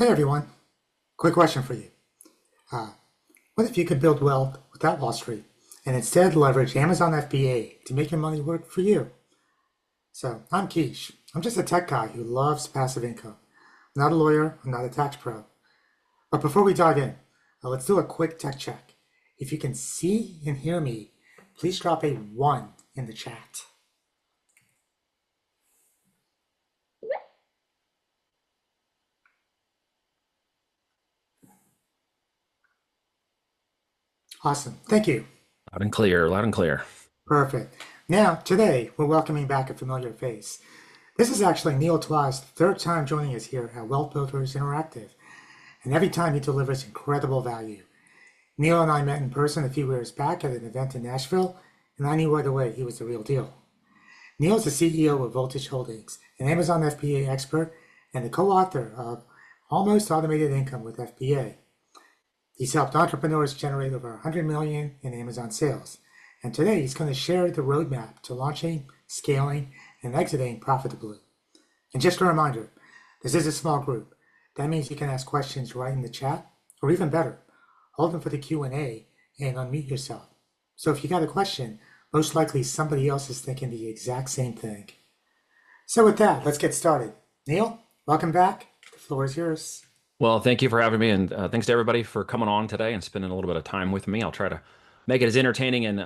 Hey everyone, quick question for you. Uh, what if you could build wealth without Wall Street and instead leverage Amazon FBA to make your money work for you? So, I'm Keish. I'm just a tech guy who loves passive income. I'm not a lawyer, I'm not a tax pro. But before we dive in, let's do a quick tech check. If you can see and hear me, please drop a 1 in the chat. Awesome, thank you. Loud and clear, loud and clear. Perfect. Now, today, we're welcoming back a familiar face. This is actually Neil Twa's third time joining us here at Wealth Builders Interactive, and every time he delivers incredible value. Neil and I met in person a few years back at an event in Nashville, and I knew right away he was the real deal. Neil is the CEO of Voltage Holdings, an Amazon FBA expert, and the co-author of Almost Automated Income with FBA. He's helped entrepreneurs generate over 100 million in Amazon sales. And today he's going to share the roadmap to launching, scaling, and exiting profitably. And just a reminder, this is a small group. That means you can ask questions right in the chat, or even better, hold them for the Q&A and unmute yourself. So if you got a question, most likely somebody else is thinking the exact same thing. So with that, let's get started. Neil, welcome back. The floor is yours. Well, thank you for having me, and thanks to everybody for coming on today and spending a little bit of time with me. I'll try to make it as entertaining and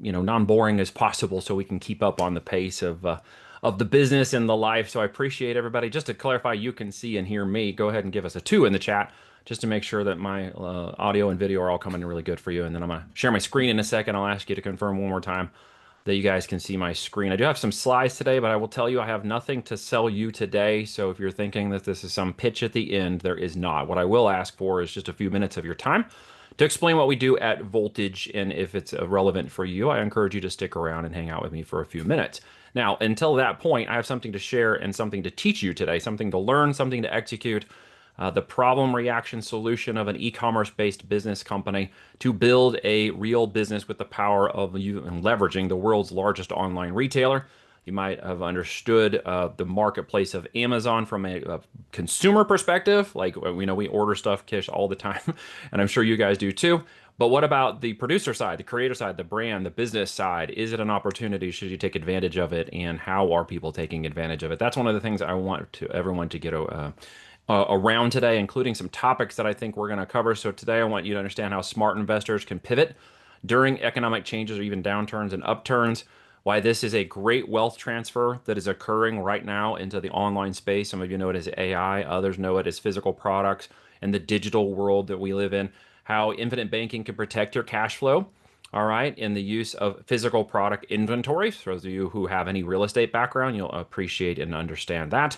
non-boring as possible, so we can keep up on the pace of the business and the life. So I appreciate everybody. Just to clarify, you can see and hear me. Go ahead and give us a 2 in the chat, just to make sure that my audio and video are all coming in really good for you. And then I'm gonna share my screen in a second. I'll ask you to confirm one more time that you guys can see my screen. I do have some slides today, but I will tell you I have nothing to sell you today. So if you're thinking that this is some pitch at the end, there is not. What I will ask for is just a few minutes of your time to explain what we do at Voltage. And if it's relevant for you, I encourage you to stick around and hang out with me for a few minutes. Now, until that point, I have something to share and something to teach you today, something to learn, something to execute, the problem reaction solution of an e-commerce based business company to build a real business with the power of you and leveraging the world's largest online retailer. You might have understood the marketplace of Amazon from a consumer perspective. Like we know we order stuff, Kish, all the time, and I'm sure you guys do too. But what about the producer side, the creator side, the brand, the business side? Is it an opportunity? Should you take advantage of it? And how are people taking advantage of it? That's one of the things I want to everyone to get around today, including some topics that I think we're going to cover. So today I want you to understand how smart investors can pivot during economic changes or even downturns and upturns, why this is a great wealth transfer that is occurring right now into the online space. Some of you know it as AI, others know it as physical products and the digital world that we live in, how infinite banking can protect your cash flow. All right, in the use of physical product inventory. For those of you who have any real estate background, you'll appreciate and understand that.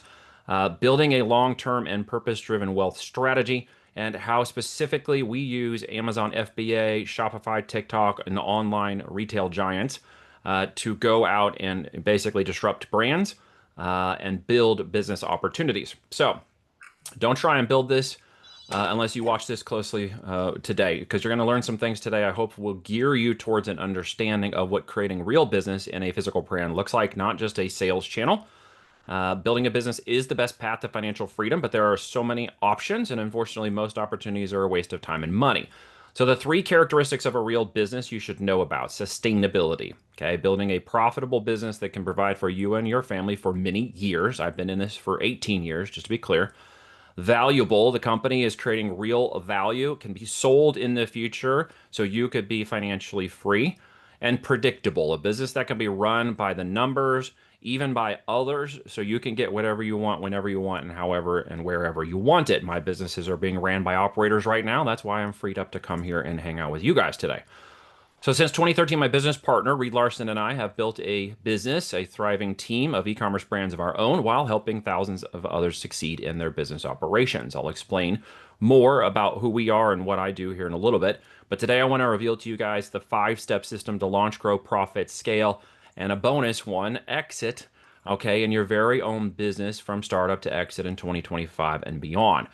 Building a long-term and purpose-driven wealth strategy, and how specifically we use Amazon FBA, Shopify, TikTok, and the online retail giants to go out and basically disrupt brands and build business opportunities. So don't try and build this unless you watch this closely today, because you're going to learn some things today I hope will gear you towards an understanding of what creating real business in a physical brand looks like, not just a sales channel. Building a business is the best path to financial freedom, but there are so many options, and unfortunately, most opportunities are a waste of time and money. So the 3 characteristics of a real business you should know about: sustainability, okay? Building a profitable business that can provide for you and your family for many years. I've been in this for 18 years, just to be clear. Valuable, the company is creating real value, can be sold in the future, so you could be financially free. And predictable, a business that can be run by the numbers, even by others, so you can get whatever you want, whenever you want, and however and wherever you want it. My businesses are being ran by operators right now. That's why I'm freed up to come here and hang out with you guys today. So since 2013, my business partner, Reed Larson, and I have built a business, a thriving team of e-commerce brands of our own, while helping thousands of others succeed in their business operations. I'll explain more about who we are and what I do here in a little bit. But today I want to reveal to you guys the 5-step system to launch, grow, profit, scale, and a bonus one, exit, okay, in your very own business from startup to exit in 2025 and beyond.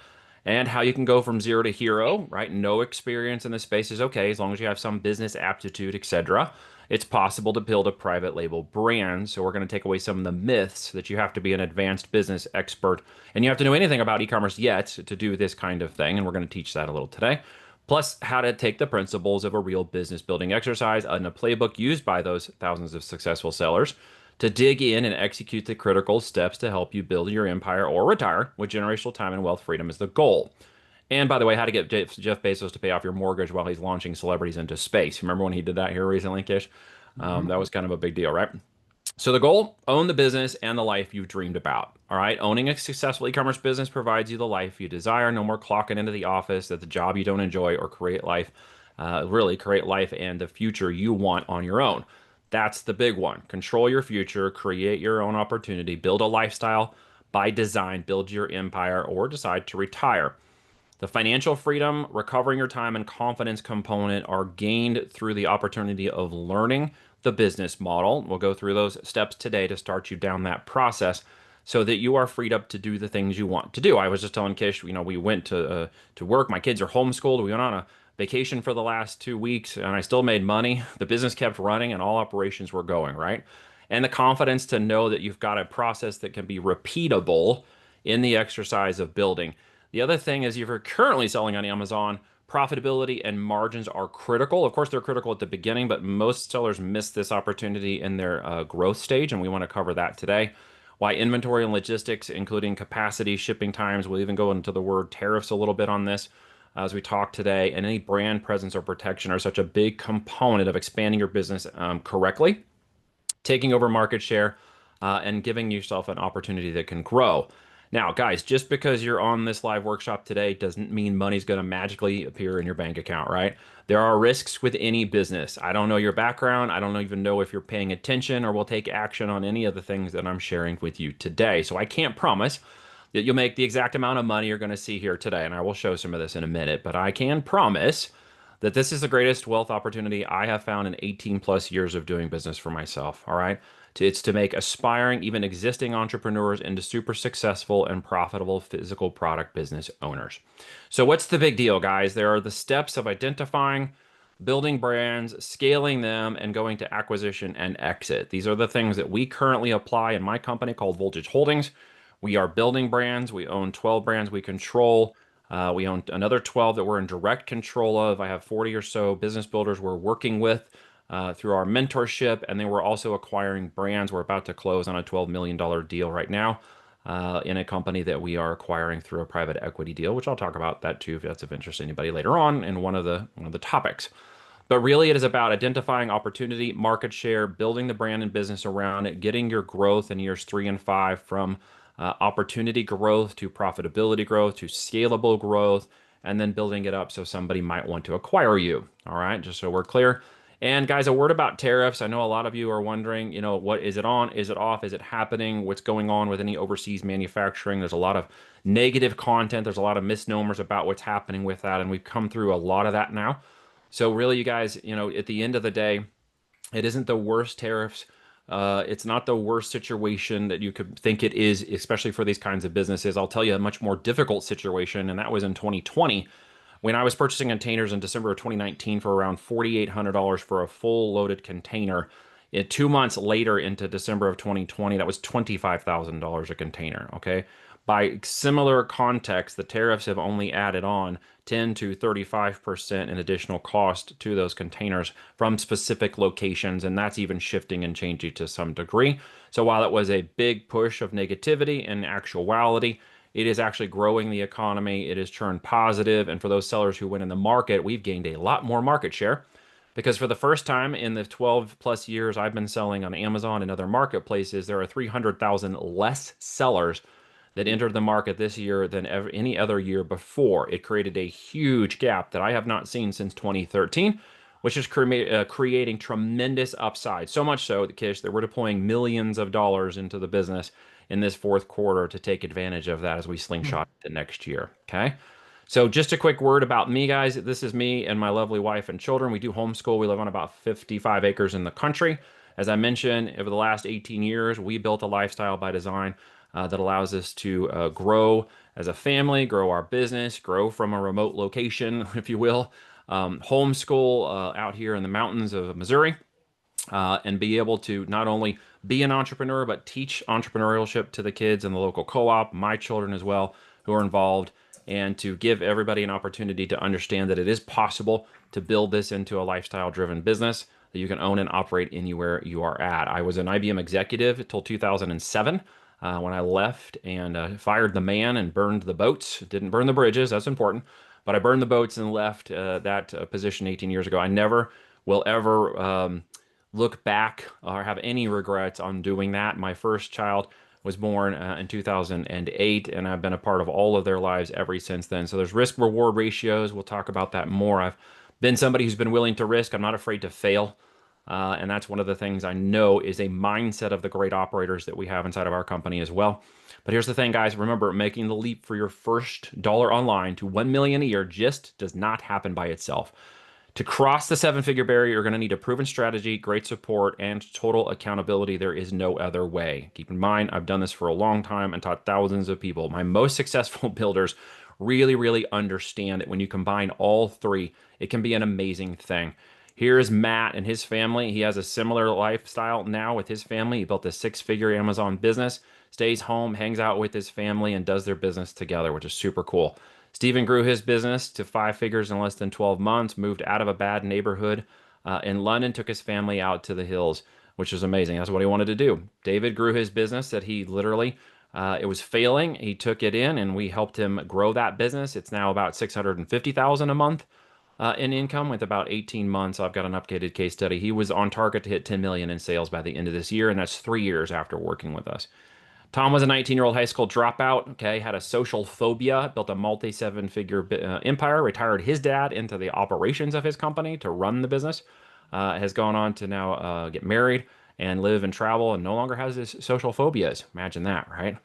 And how you can go from 0 to hero, right? No experience in this space is okay, as long as you have some business aptitude, etc. it's possible to build a private label brand. So we're going to take away some of the myths that you have to be an advanced business expert and you have to know anything about e-commerce yet to do this kind of thing. And we're going to teach that a little today. Plus, how to take the principles of a real business building exercise and a playbook used by those thousands of successful sellers to dig in and execute the critical steps to help you build your empire or retire with generational time and wealth freedom is the goal. And by the way, how to get Jeff Bezos to pay off your mortgage while he's launching celebrities into space. Remember when he did that here recently, Kish? Mhm. That was kind of a big deal, right? So the goal, own the business and the life you've dreamed about. All right. Owning a successful e-commerce business provides you the life you desire. No more clocking into the office at the job you don't enjoy or really create life and the future you want on your own. That's the big one. Control your future, create your own opportunity, build a lifestyle by design, build your empire, or decide to retire. The financial freedom, recovering your time, and confidence component are gained through the opportunity of learning the business model. We'll go through those steps today to start you down that process so that you are freed up to do the things you want to do. I was just telling Kish, we went to work. My kids are homeschooled. We went on a vacation for the last 2 weeks, and I still made money. The business kept running, and all operations were going, right? And the confidence to know that you've got a process that can be repeatable in the exercise of building. The other thing is if you're currently selling on Amazon, profitability and margins are critical. Of course, they're critical at the beginning, but most sellers miss this opportunity in their growth stage, and we want to cover that today. Why inventory and logistics, including capacity, shipping times, we'll even go into the word tariffs a little bit on this as we talk today, and any brand presence or protection are such a big component of expanding your business correctly, taking over market share, and giving yourself an opportunity that can grow. Now, guys, just because you're on this live workshop today doesn't mean money's going to magically appear in your bank account, right? There are risks with any business. I don't know your background. I don't even know if you're paying attention or will take action on any of the things that I'm sharing with you today. So I can't promise that you'll make the exact amount of money you're going to see here today. And I will show some of this in a minute, but I can promise that this is the greatest wealth opportunity I have found in 18 plus years of doing business for myself. All right. It's to make aspiring, even existing entrepreneurs into super successful and profitable physical product business owners. So, what's the big deal, guys? There are the steps of identifying, building brands, scaling them, and going to acquisition and exit. These are the things that we currently apply in my company called Voltage Holdings. We are building brands. We own 12 brands we control. We own another 12 that we're in direct control of. I have 40 or so business builders we're working with through our mentorship, and then we're also acquiring brands. We're about to close on a $12 million deal right now in a company that we are acquiring through a private equity deal, which I'll talk about that too if that's of interest to anybody later on in one of the topics. But really, it is about identifying opportunity, market share, building the brand and business around it, getting your growth in years 3 and 5 from opportunity growth to profitability growth to scalable growth, and then building it up so somebody might want to acquire you. All right, just so we're clear. And guys, a word about tariffs. I know a lot of you are wondering, what is it on? Is it off? Is it happening? What's going on with any overseas manufacturing? There's a lot of negative content. There's a lot of misnomers about what's happening with that. And we've come through a lot of that now. So really, you guys, at the end of the day, it isn't the worst tariffs. It's not the worst situation that you could think it is, especially for these kinds of businesses. I'll tell you a much more difficult situation, and that was in 2020 when I was purchasing containers in December of 2019 for around $4,800 for a full loaded container. 2 months later into December of 2020, that was $25,000 a container. Okay. By similar context, the tariffs have only added on 10 to 35% in additional cost to those containers from specific locations, and that's even shifting and changing to some degree. So while it was a big push of negativity, in actuality, it is actually growing the economy. It has turned positive, and for those sellers who went in the market, we've gained a lot more market share because for the first time in the 12 plus years I've been selling on Amazon and other marketplaces, there are 300,000 less sellers that entered the market this year than any other year before. It created a huge gap that I have not seen since 2013, which is creating tremendous upside. So much so, Kish, that we're deploying millions of dollars into the business in this fourth quarter to take advantage of that as we slingshot the next year. Okay. So just a quick word about me, guys. This is me and my lovely wife and children. We do homeschool. We live on about 55 acres in the country. As I mentioned, over the last 18 years, we built a lifestyle by design that allows us to grow as a family, grow our business, grow from a remote location, if you will, homeschool out here in the mountains of Missouri, and be able to not only be an entrepreneur, but teach entrepreneurship to the kids in the local co op, my children as well, who are involved, and to give everybody an opportunity to understand that it is possible to build this into a lifestyle driven business that you can own and operate anywhere you are at. I was an IBM executive until 2007. When I left and fired the man and burned the boats. Didn't burn the bridges, that's important, but I burned the boats and left that position 18 years ago. I never will ever look back or have any regrets on doing that. My first child was born in 2008, and I've been a part of all of their lives ever since then. So there's risk reward ratios. We'll talk about that more. I've been somebody who's been willing to risk. I'm not afraid to fail. And that's one of the things I know is a mindset of the great operators that we have inside of our company as well. But here's the thing, guys. Remember, making the leap for your first dollar online to 1 million a year just does not happen by itself. To cross the seven-figure barrier, you're going to need a proven strategy, great support, and total accountability. There is no other way. Keep in mind, I've done this for a long time and taught thousands of people. My most successful builders really, really understand that when you combine all three, it can be an amazing thing. Here's Matt and his family. He has a similar lifestyle now with his family. He built a six-figure Amazon business, stays home, hangs out with his family, and does their business together, which is super cool. Stephen grew his business to five figures in less than 12 months, moved out of a bad neighborhood in London, took his family out to the hills, which is amazing. That's what he wanted to do. David grew his business that he literally, it was failing. He took it in and we helped him grow that business. It's now about 650,000 a month in income with about 18 months. I've got an updated case study. He was on target to hit 10 million in sales by the end of this year, and that's 3 years after working with us. Tom was a 19-year-old high school dropout, okay, had a social phobia, built a multi-seven-figure empire, retired his dad into the operations of his company to run the business, has gone on to now get married and live and travel and no longer has his social phobias. Imagine that, right?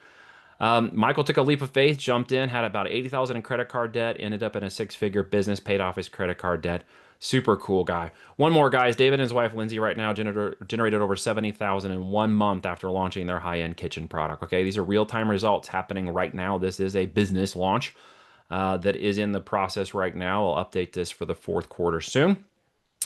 Michael took a leap of faith, jumped in, had about 80,000 in credit card debt, ended up in a six-figure business, paid off his credit card debt. Super cool guy. One more, guys. David and his wife Lindsay right now generated over 70,000 in 1 month after launching their high-end kitchen product. Okay, these are real-time results happening right now. This is a business launch that is in the process right now. I'll update this for the fourth quarter soon.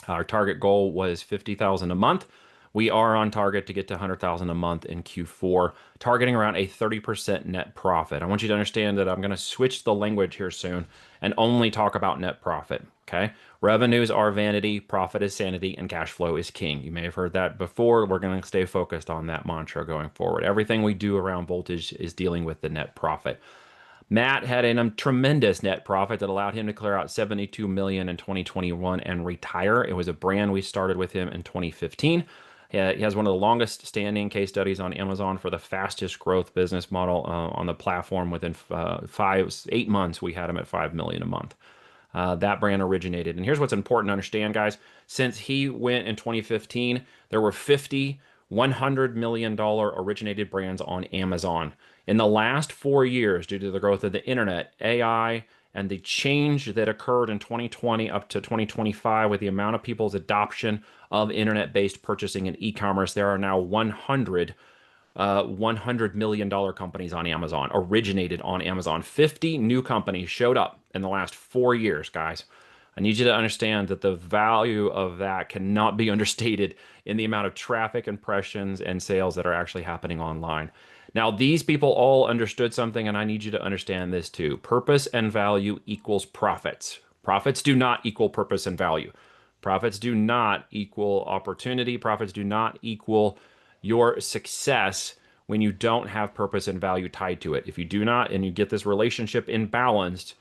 Our target goal was 50,000 a month. We are on target to get to 100,000 a month in Q4, targeting around a 30% net profit. I want you to understand that I'm going to switch the language here soon and only talk about net profit. Okay. Revenues are vanity, profit is sanity, and cash flow is king. You may have heard that before. We're going to stay focused on that mantra going forward. Everything we do around Voltage is dealing with the net profit. Matt had a tremendous net profit that allowed him to clear out 72 million in 2021 and retire. It was a brand we started with him in 2015. He has one of the longest standing case studies on Amazon for the fastest growth business model on the platform. Within 8 months, we had him at 5 million a month. That brand originated. And here's what's important to understand, guys. Since he went in 2015, there were 50 $100 million originated brands on Amazon. In the last 4 years, due to the growth of the internet, AI, and the change that occurred in 2020 up to 2025 with the amount of people's adoption of internet-based purchasing and e-commerce, there are now $100 million companies on Amazon, originated on Amazon. 50 new companies showed up in the last 4 years, guys. I need you to understand that the value of that cannot be understated in the amount of traffic, impressions, and sales that are actually happening online. Now, these people all understood something, and I need you to understand this too. Purpose and value equals profits. Profits do not equal purpose and value. Profits do not equal opportunity. Profits do not equal your success when you don't have purpose and value tied to it. If you do not, and you get this relationship imbalanced,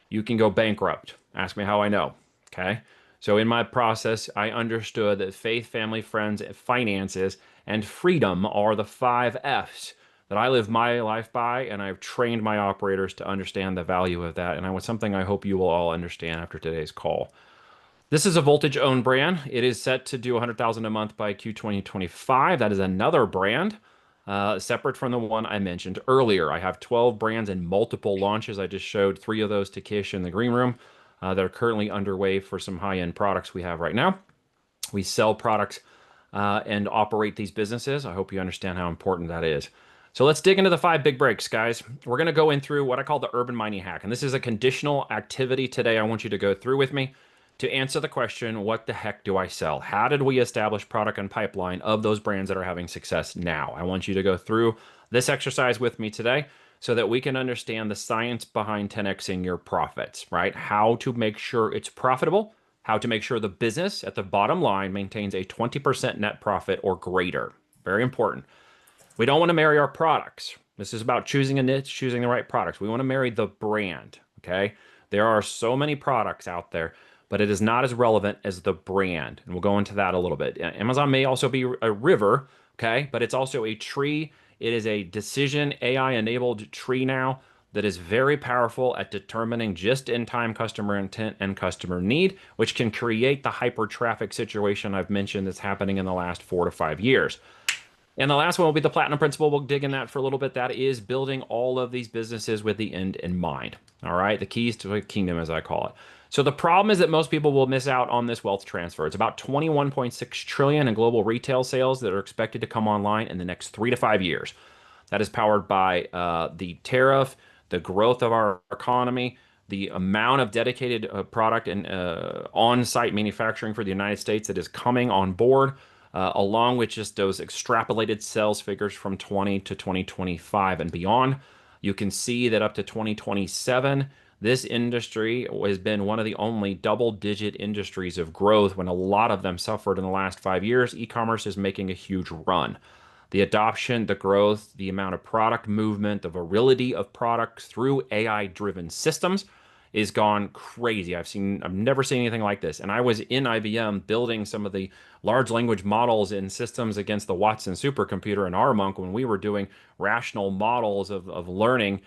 you can go bankrupt. Ask me how I know. Okay. So in my process, I understood that faith, family, friends, finances, and freedom are the 5 F's that I live my life by, and I've trained my operators to understand the value of that. And it's something I hope you will all understand after today's call. This is a Voltage owned brand. It is set to do 100,000 a month by Q 2025. That is another brand separate from the one I mentioned earlier. I have 12 brands and multiple launches. I just showed 3 of those to Kish in the green room that are currently underway for some high-end products we have right now. We sell products and operate these businesses. I hope you understand how important that is. So let's dig into the 5 big breaks, guys. We're going to go in through what I call the urban mining hack. And this is a conditional activity today I want you to go through with me to answer the question, what the heck do I sell? How did we establish product and pipeline of those brands that are having success now? I want you to go through this exercise with me today so that we can understand the science behind 10xing your profits, right? How to make sure it's profitable, how to make sure the business at the bottom line maintains a 20% net profit or greater. Very important. We don't want to marry our products. This is about choosing a niche, choosing the right products. We want to marry the brand, okay? There are so many products out there, but it is not as relevant as the brand. And we'll go into that a little bit. Amazon may also be a river, okay? But it's also a tree. It is a decision AI enabled tree now that is very powerful at determining just in time customer intent and customer need, which can create the hyper traffic situation I've mentioned that's happening in the last 4 to 5 years. And the last one will be the platinum principle. We'll dig in that for a little bit. That is building all of these businesses with the end in mind. All right. The keys to the kingdom, as I call it. So the problem is that most people will miss out on this wealth transfer. It's about 21.6 trillion in global retail sales that are expected to come online in the next 3 to 5 years. That is powered by the tariff, the growth of our economy, the amount of dedicated product and on-site manufacturing for the United States that is coming on board, along with just those extrapolated sales figures from 20 to 2025 and beyond. You can see that up to 2027, this industry has been one of the only double-digit industries of growth when a lot of them suffered in the last 5 years. E-commerce is making a huge run. The adoption, the growth, the amount of product movement, the virility of products through AI-driven systems is gone crazy. I've never seen anything like this. And I was in IBM building some of the large language models in systems against the Watson supercomputer in ARMonk when we were doing rational models of learning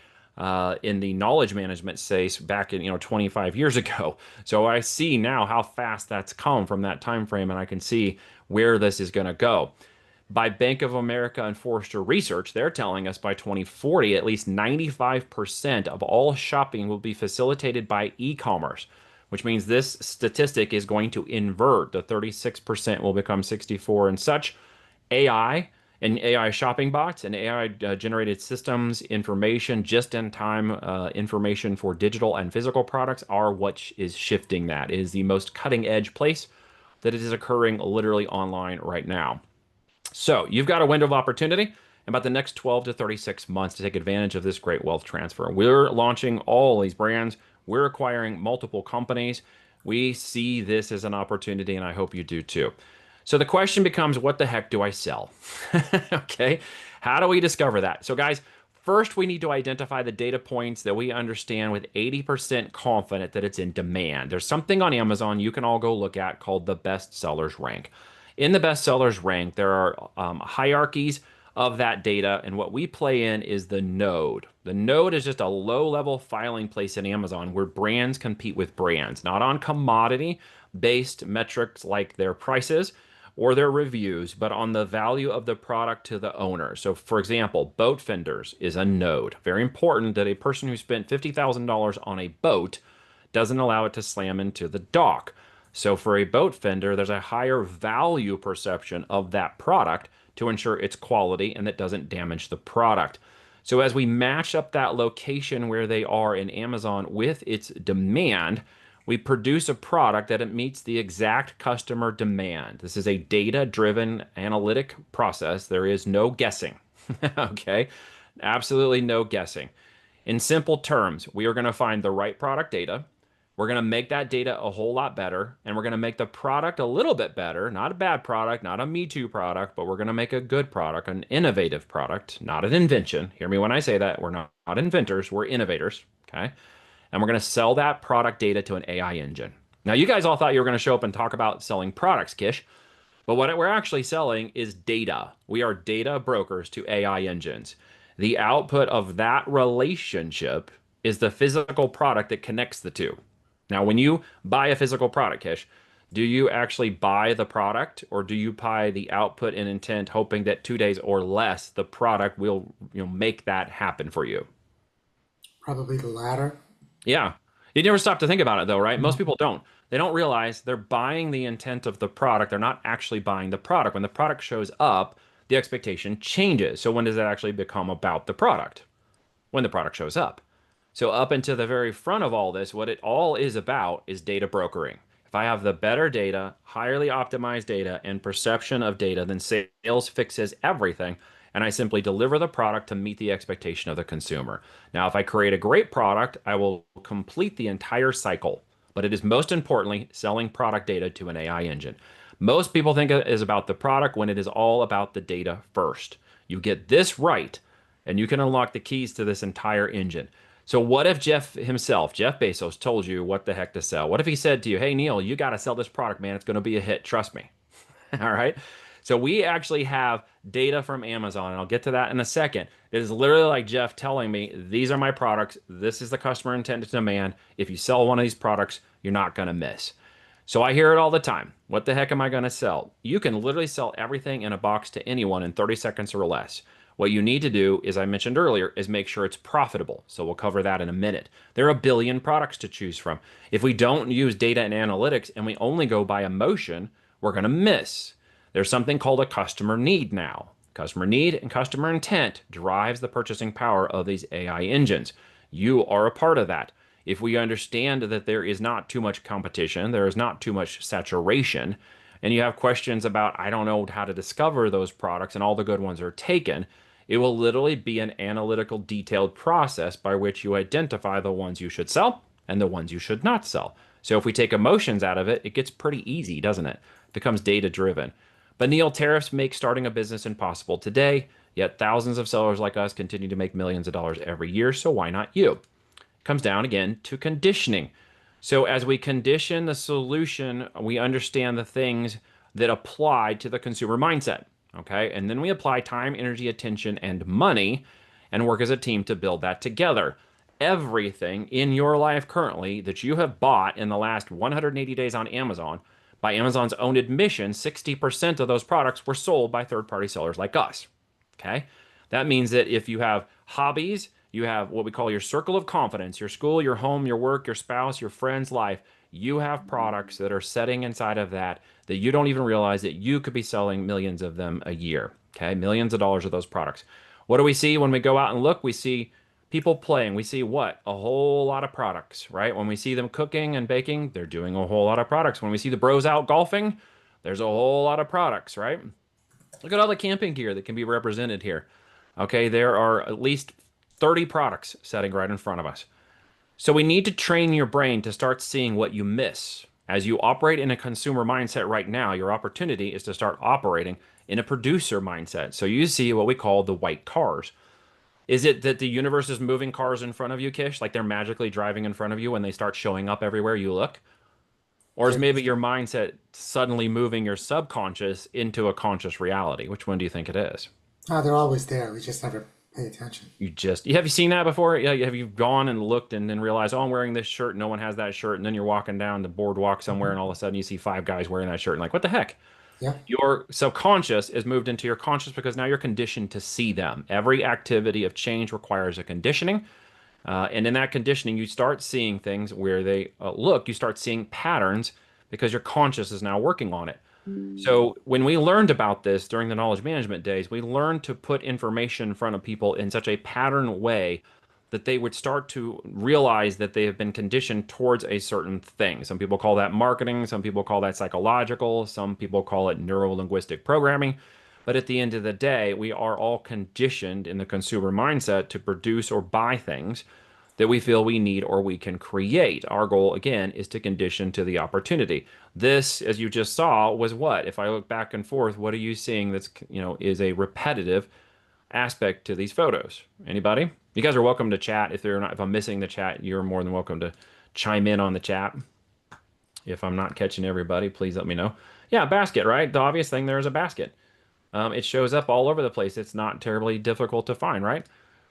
in the knowledge management space back in 25 years ago. So I see now how fast that's come from that time frame, and I can see where this is going to go. By Bank of America and Forrester Research, they're telling us by 2040, at least 95% of all shopping will be facilitated by e-commerce, which means this statistic is going to invert. The 36% will become 64 and such. AI and AI shopping bots and AI generated systems, information, just in time information for digital and physical products are what is shifting that. It is the most cutting edge place that it is occurring literally online right now. So you've got a window of opportunity in about the next 12 to 36 months to take advantage of this great wealth transfer. We're launching all these brands. We're acquiring multiple companies. We see this as an opportunity, and I hope you do too. So the question becomes, what the heck do I sell? Okay, how do we discover that? So guys, first we need to identify the data points that we understand with 80% confident that it's in demand. There's something on Amazon you can all go look at called the best sellers rank. In the best sellers rank, there are hierarchies of that data, and what we play in is the node. The node is just a low-level filing place in Amazon where brands compete with brands, not on commodity-based metrics like their prices or their reviews, but on the value of the product to the owner. So, for example, Boat Fenders is a node. Very important that a person who spent $50,000 on a boat doesn't allow it to slam into the dock. So for a boat fender, there's a higher value perception of that product to ensure its quality and that doesn't damage the product. So as we match up that location where they are in Amazon with its demand, we produce a product that it meets the exact customer demand. This is a data-driven analytic process. There is no guessing. Okay? Absolutely no guessing. In simple terms, we are going to find the right product data. We're going to make that data a whole lot better, and we're going to make the product a little bit better. Not a bad product, not a Me Too product, but we're going to make a good product, an innovative product, not an invention. Hear me when I say that. We're not inventors, we're innovators, okay? And we're going to sell that product data to an AI engine. Now, you guys all thought you were going to show up and talk about selling products, Kish, but what we're actually selling is data. We are data brokers to AI engines. The output of that relationship is the physical product that connects the two. Now, when you buy a physical product, Kish, do you actually buy the product or do you buy the output and intent hoping that 2 days or less the product will make that happen for you? Probably the latter. Yeah. You never stop to think about it though, right? Most No. people don't. They don't realize they're buying the intent of the product. They're not actually buying the product. When the product shows up, the expectation changes. So when does it actually become about the product? When the product shows up. So up into the very front of all this, what it all is about is data brokering. If I have the better data, highly optimized data, and perception of data, then sales fixes everything. And I simply deliver the product to meet the expectation of the consumer. Now, if I create a great product, I will complete the entire cycle. But it is most importantly selling product data to an AI engine. Most people think it is about the product when it is all about the data first. You get this right, and you can unlock the keys to this entire engine. So what if Jeff himself, Jeff Bezos, told you what the heck to sell? What if he said to you, "Hey Neil, you got to sell this product, man. It's going to be a hit. Trust me." All right. So we actually have data from Amazon, and I'll get to that in a second. It is literally like Jeff telling me, "These are my products. This is the customer intended demand. If you sell one of these products, you're not going to miss." So I hear it all the time. What the heck am I going to sell? You can literally sell everything in a box to anyone in 30 seconds or less. What you need to do, as I mentioned earlier, is make sure it's profitable. So we'll cover that in a minute. There are a billion products to choose from. If we don't use data and analytics and we only go by emotion, we're going to miss. There's something called a customer need now. Customer need and customer intent drives the purchasing power of these AI engines. You are a part of that. If we understand that there is not too much competition, there is not too much saturation, and you have questions about, I don't know how to discover those products and all the good ones are taken, it will literally be an analytical, detailed process by which you identify the ones you should sell and the ones you should not sell. So if we take emotions out of it, it gets pretty easy, doesn't it? It becomes data driven. But Neil, tariffs make starting a business impossible today, yet thousands of sellers like us continue to make millions of dollars every year, so why not you? Comes down again to conditioning. So as we condition the solution, we understand the things that apply to the consumer mindset. Okay. And then we apply time, energy, attention, and money and work as a team to build that together. Everything in your life currently that you have bought in the last 180 days on Amazon, by Amazon's own admission, 60% of those products were sold by third party sellers like us. Okay. That means that if you have hobbies, you have what we call your circle of confidence, your school, your home, your work, your spouse, your friend's life. You have products that are setting inside of that that you don't even realize that you could be selling millions of them a year. Okay. Millions of dollars of those products. What do we see when we go out and look? We see people playing. We see what? A whole lot of products, right? When we see them cooking and baking, they're doing a whole lot of products. When we see the bros out golfing, there's a whole lot of products, right? Look at all the camping gear that can be represented here. Okay, there are at least 30 products sitting right in front of us. So we need to train your brain to start seeing what you miss. As you operate in a consumer mindset right now, your opportunity is to start operating in a producer mindset. So you see what we call the white cars. Is it that the universe is moving cars in front of you, Kish? Like they're magically driving in front of you when they start showing up everywhere you look? Or is They're, maybe your mindset suddenly moving your subconscious into a conscious reality? Which one do you think it is? they're always there. We just never pay attention. You just have you seen that before? Yeah, have you gone and looked and then realized, oh, I'm wearing this shirt, no one has that shirt, and then you're walking down the boardwalk somewhere, and all of a sudden you see five guys wearing that shirt, and like, what the heck? Yeah. Your subconscious is moved into your conscious because now you're conditioned to see them. Every activity of change requires a conditioning. And in that conditioning, you start seeing things where they look, you start seeing patterns because your conscious is now working on it. So when we learned about this during the knowledge management days, we learned to put information in front of people in such a pattern way that they would start to realize that they have been conditioned towards a certain thing. Some people call that marketing, some people call that psychological, some people call it neuro-linguistic programming. But at the end of the day, we are all conditioned in the consumer mindset to produce or buy things that we feel we need or we can create. Our goal, again, is to condition to the opportunity. This, as you just saw, was what? If I look back and forth, what are you seeing that's, is a repetitive aspect to these photos? Anybody? You guys are welcome to chat. If I'm missing the chat, you're more than welcome to chime in on the chat. If I'm not catching everybody, please let me know. Yeah, basket, right? The obvious thing there is a basket. It shows up all over the place. It's not terribly difficult to find, right?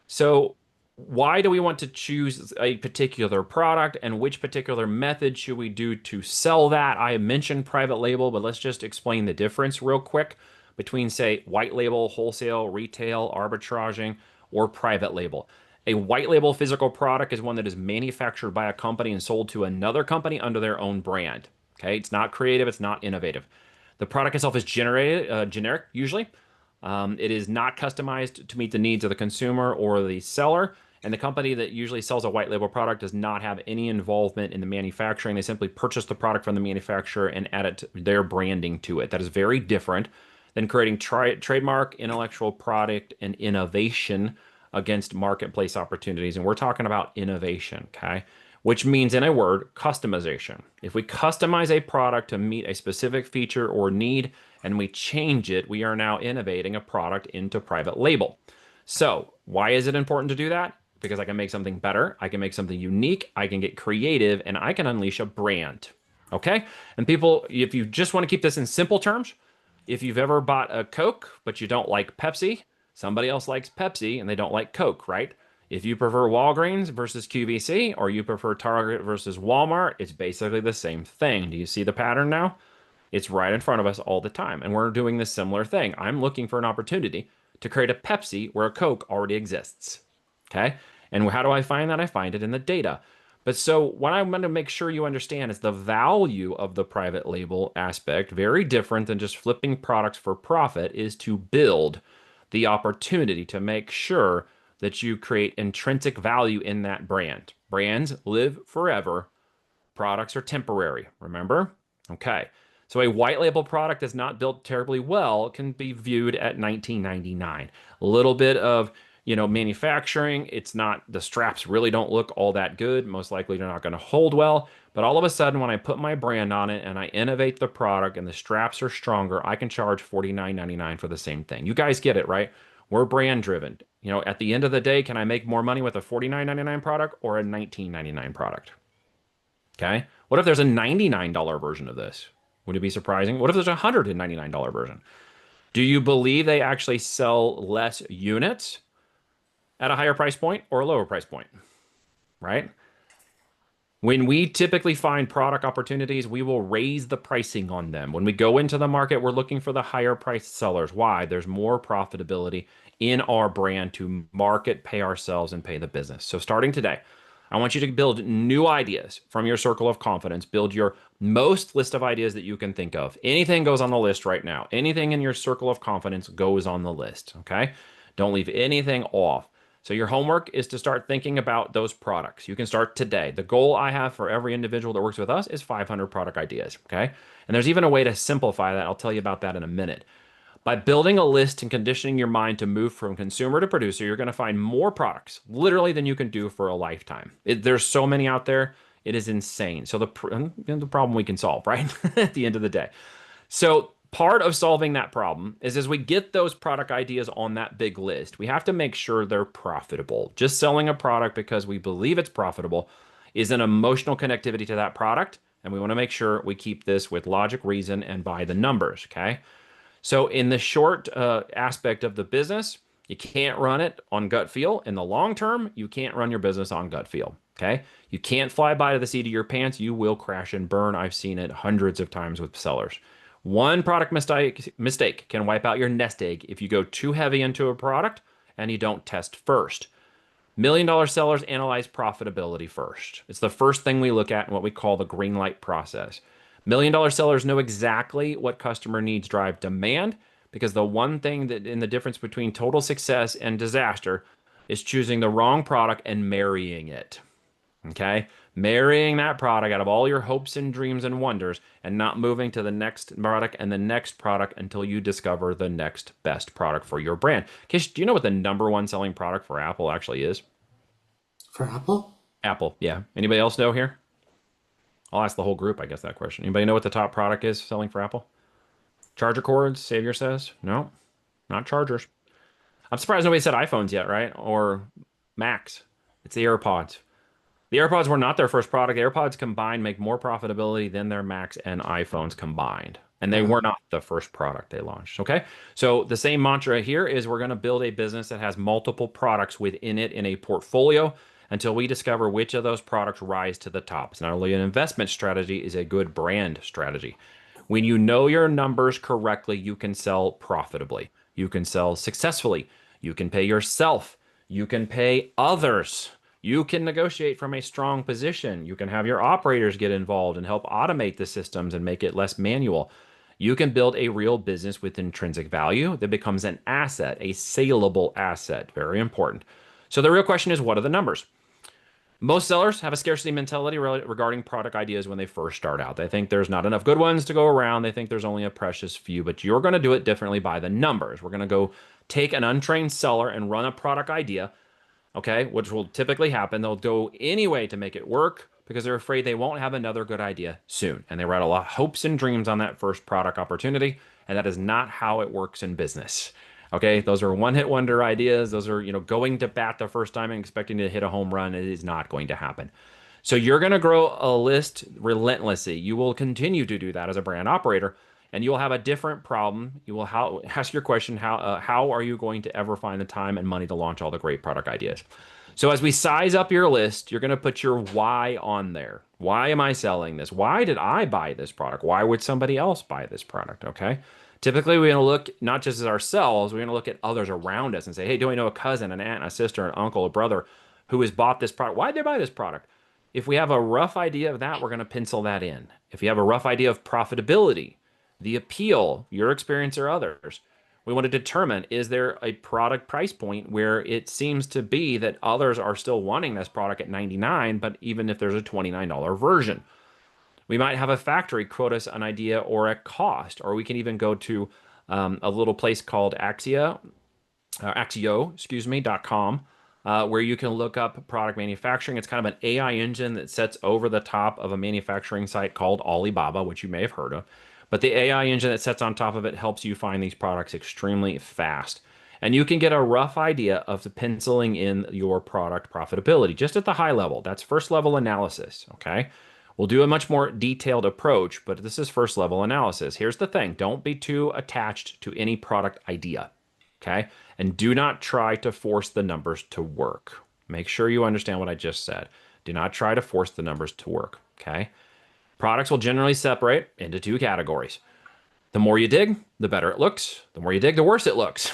So why do we want to choose a particular product and which particular method should we do to sell that? I mentioned private label, but let's just explain the difference real quick between, say, white label, wholesale, retail, arbitraging, or private label. A white label physical product is one that is manufactured by a company and sold to another company under their own brand. Okay, it's not creative, it's not innovative. The product itself is generic usually. It is not customized to meet the needs of the consumer or the seller, And the company that usually sells a white label product does not have any involvement in the manufacturing. They simply purchase the product from the manufacturer and add their branding to it. That is very different than creating trademark, intellectual product, and innovation against marketplace opportunities. And we're talking about innovation, okay? Which means, in a word, customization. If we customize a product to meet a specific feature or need and we change it, we are now innovating a product into private label. So, why is it important to do that? Because I can make something better, I can make something unique, I can get creative, and I can unleash a brand. Okay? And people, if you just want to keep this in simple terms, if you've ever bought a Coke, but you don't like Pepsi, somebody else likes Pepsi and they don't like Coke, right? If you prefer Walgreens versus QVC, or you prefer Target versus Walmart, it's basically the same thing. Do you see the pattern now? It's right in front of us all the time. And we're doing this similar thing. I'm looking for an opportunity to create a Pepsi where a Coke already exists. Okay? And how do I find that? I find it in the data. But so what I want to make sure you understand is the value of the private label aspect, very different than just flipping products for profit, is to build the opportunity to make sure that you create intrinsic value in that brand. Brands live forever. Products are temporary. Remember? Okay. So a white label product that's not built terribly well can be viewed at $19.99. A little bit of, manufacturing. It's not, the straps really don't look all that good. Most likely they're not going to hold well. But all of a sudden, when I put my brand on it and I innovate the product and the straps are stronger, I can charge $49.99 for the same thing. You guys get it, right? We're brand driven. At the end of the day, can I make more money with a $49.99 product or a $19.99 product? Okay. What if there's a $99 version of this? Would it be surprising? What if there's a $199 version? Do you believe they actually sell less units at a higher price point or a lower price point? Right? When we typically find product opportunities, we will raise the pricing on them. When we go into the market, we're looking for the higher priced sellers. Why? There's more profitability in our brand to market, pay ourselves, and pay the business. So starting today, I want you to build new ideas from your circle of confidence. Build your most list of ideas that you can think of. Anything goes on the list right now. Anything in your circle of confidence goes on the list, okay? Don't leave anything off. So your homework is to start thinking about those products. You can start today. The goal I have for every individual that works with us is 500 product ideas, okay? And there's even a way to simplify that. I'll tell you about that in a minute. By building a list and conditioning your mind to move from consumer to producer, you're going to find more products, literally, than you can do for a lifetime. There's so many out there. It is insane. So the problem we can solve, right? At the end of the day. So part of solving that problem is as we get those product ideas on that big list, we have to make sure they're profitable. Just selling a product because we believe it's profitable is an emotional connectivity to that product. And we want to make sure we keep this with logic, reason, and by the numbers, okay? So in the short aspect of the business, you can't run it on gut feel. In the long term, you can't run your business on gut feel, okay? You can't fly by the seat of your pants. You will crash and burn. I've seen it hundreds of times with sellers. One product mistake can wipe out your nest egg if you go too heavy into a product and you don't test first. $1 million sellers analyze profitability first. It's the first thing we look at in what we call the green light process. $1 million sellers know exactly what customer needs drive demand, because the one thing that in the difference between total success and disaster is choosing the wrong product and marrying it. Okay? Marrying that product out of all your hopes and dreams and wonders and not moving to the next product and the next product until you discover the next best product for your brand. Kish, do you know what the number one selling product for Apple actually is? For Apple? Apple, yeah. Anybody else know here? I'll ask the whole group, I guess, that question. Anybody know what the top product is selling for Apple? Charger cords, Savior says? No, not chargers. I'm surprised nobody said iPhones yet, right? Or Macs. It's the AirPods. The AirPods were not their first product. AirPods combined make more profitability than their Macs and iPhones combined. And they were not the first product they launched, okay? So the same mantra here is we're going to build a business that has multiple products within it in a portfolio until we discover which of those products rise to the top. It's not only an investment strategy, it's a good brand strategy. When you know your numbers correctly, you can sell profitably. You can sell successfully. You can pay yourself. You can pay others. You can negotiate from a strong position. You can have your operators get involved and help automate the systems and make it less manual. You can build a real business with intrinsic value that becomes an asset, a saleable asset. Very important. So the real question is, what are the numbers? Most sellers have a scarcity mentality regarding product ideas when they first start out. They think there's not enough good ones to go around. They think there's only a precious few, but you're going to do it differently by the numbers. We're going to go take an untrained seller and run a product idea, okay, which will typically happen. They'll go anyway to make it work because they're afraid they won't have another good idea soon. And they write a lot of hopes and dreams on that first product opportunity. And that is not how it works in business. Okay, those are one-hit wonder ideas. Those are, going to bat the first time and expecting to hit a home run. It is not going to happen. So you're going to grow a list relentlessly. You will continue to do that as a brand operator, and you will have a different problem. You will ask your question, how are you going to ever find the time and money to launch all the great product ideas? So as we size up your list, you're going to put your why on there. Why am I selling this? Why did I buy this product? Why would somebody else buy this product? Okay. Typically, we're going to look not just at ourselves, we're going to look at others around us and say, hey, do I know a cousin, an aunt, a sister, an uncle, a brother who has bought this product? Why did they buy this product? If we have a rough idea of that, we're going to pencil that in. If you have a rough idea of profitability, the appeal, your experience or others, we want to determine, is there a product price point where it seems to be that others are still wanting this product at $99, but even if there's a $29 version? We might have a factory quote us an idea or a cost, or we can even go to a little place called Axio.com, where you can look up product manufacturing. It's kind of an AI engine that sits over the top of a manufacturing site called Alibaba, which you may have heard of. But the AI engine that sits on top of it helps you find these products extremely fast. And you can get a rough idea of the penciling in your product profitability, just at the high level. That's first level analysis, okay? We'll do a much more detailed approach, but this is first level analysis. Here's the thing. Don't be too attached to any product idea, okay? And do not try to force the numbers to work. Make sure you understand what I just said. Do not try to force the numbers to work, okay? Products will generally separate into two categories. The more you dig, the better it looks. The more you dig, the worse it looks.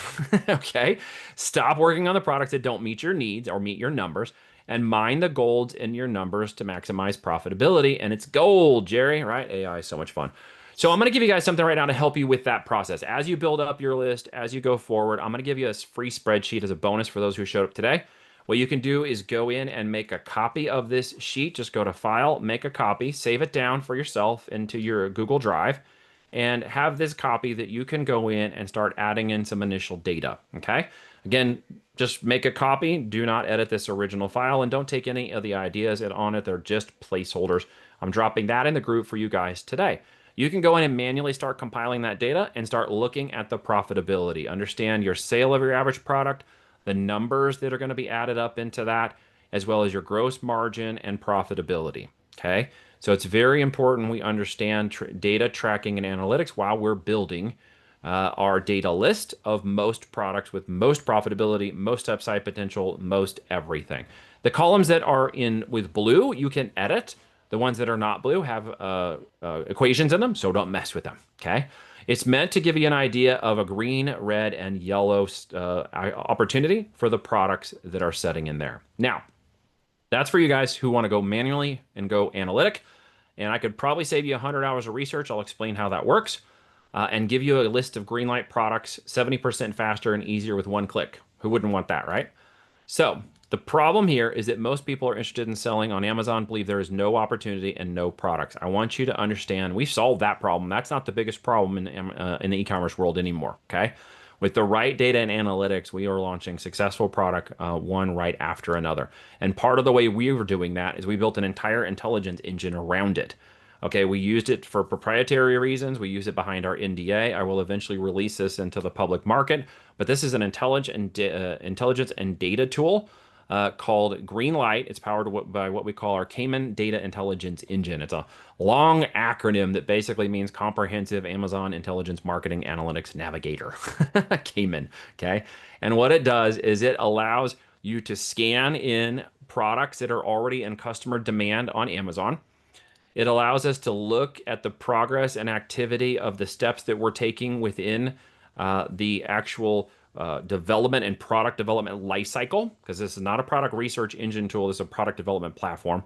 Okay? Stop working on the products that don't meet your needs or meet your numbers and mine the golds in your numbers to maximize profitability. And it's gold, Jerry, right? AI is so much fun. So I'm going to give you guys something right now to help you with that process. As you build up your list, as you go forward, I'm going to give you a free spreadsheet as a bonus for those who showed up today. What you can do is go in and make a copy of this sheet. Just go to File, make a copy, save it down for yourself into your Google Drive, and have this copy that you can go in and start adding in some initial data, okay? Again, just make a copy. Do not edit this original file, and don't take any of the ideas on it. They're just placeholders. I'm dropping that in the group for you guys today. You can go in and manually start compiling that data and start looking at the profitability. Understand your sale of your average product, the numbers that are going to be added up into that, as well as your gross margin and profitability, okay? So it's very important we understand data tracking and analytics while we're building our data list of most products with most profitability, most upside potential, most everything. The columns that are in with blue, you can edit. The ones that are not blue have equations in them, so don't mess with them, okay? It's meant to give you an idea of a green, red, and yellow opportunity for the products that are setting in there. Now, that's for you guys who want to go manually and go analytic. And I could probably save you 100 hours of research. I'll explain how that works and give you a list of Greenlight products 70% faster and easier with one click. Who wouldn't want that, right? So the problem here is that most people are interested in selling on Amazon, believe there is no opportunity and no products. I want you to understand we've solved that problem. That's not the biggest problem in the e-commerce world anymore, okay? With the right data and analytics, we are launching successful product one right after another. And part of the way we were doing that is we built an entire intelligence engine around it. Okay, we used it for proprietary reasons. We use it behind our NDA. I will eventually release this into the public market, but this is an intelligence and data tool called Greenlight. It's powered by what we call our Cayman Data Intelligence Engine. It's a long acronym that basically means Comprehensive Amazon Intelligence Marketing Analytics Navigator, Cayman, okay? And what it does is it allows you to scan in products that are already in customer demand on Amazon. It allows us to look at the progress and activity of the steps that we're taking within the actual development and product development lifecycle, because this is not a product research engine tool, this is a product development platform,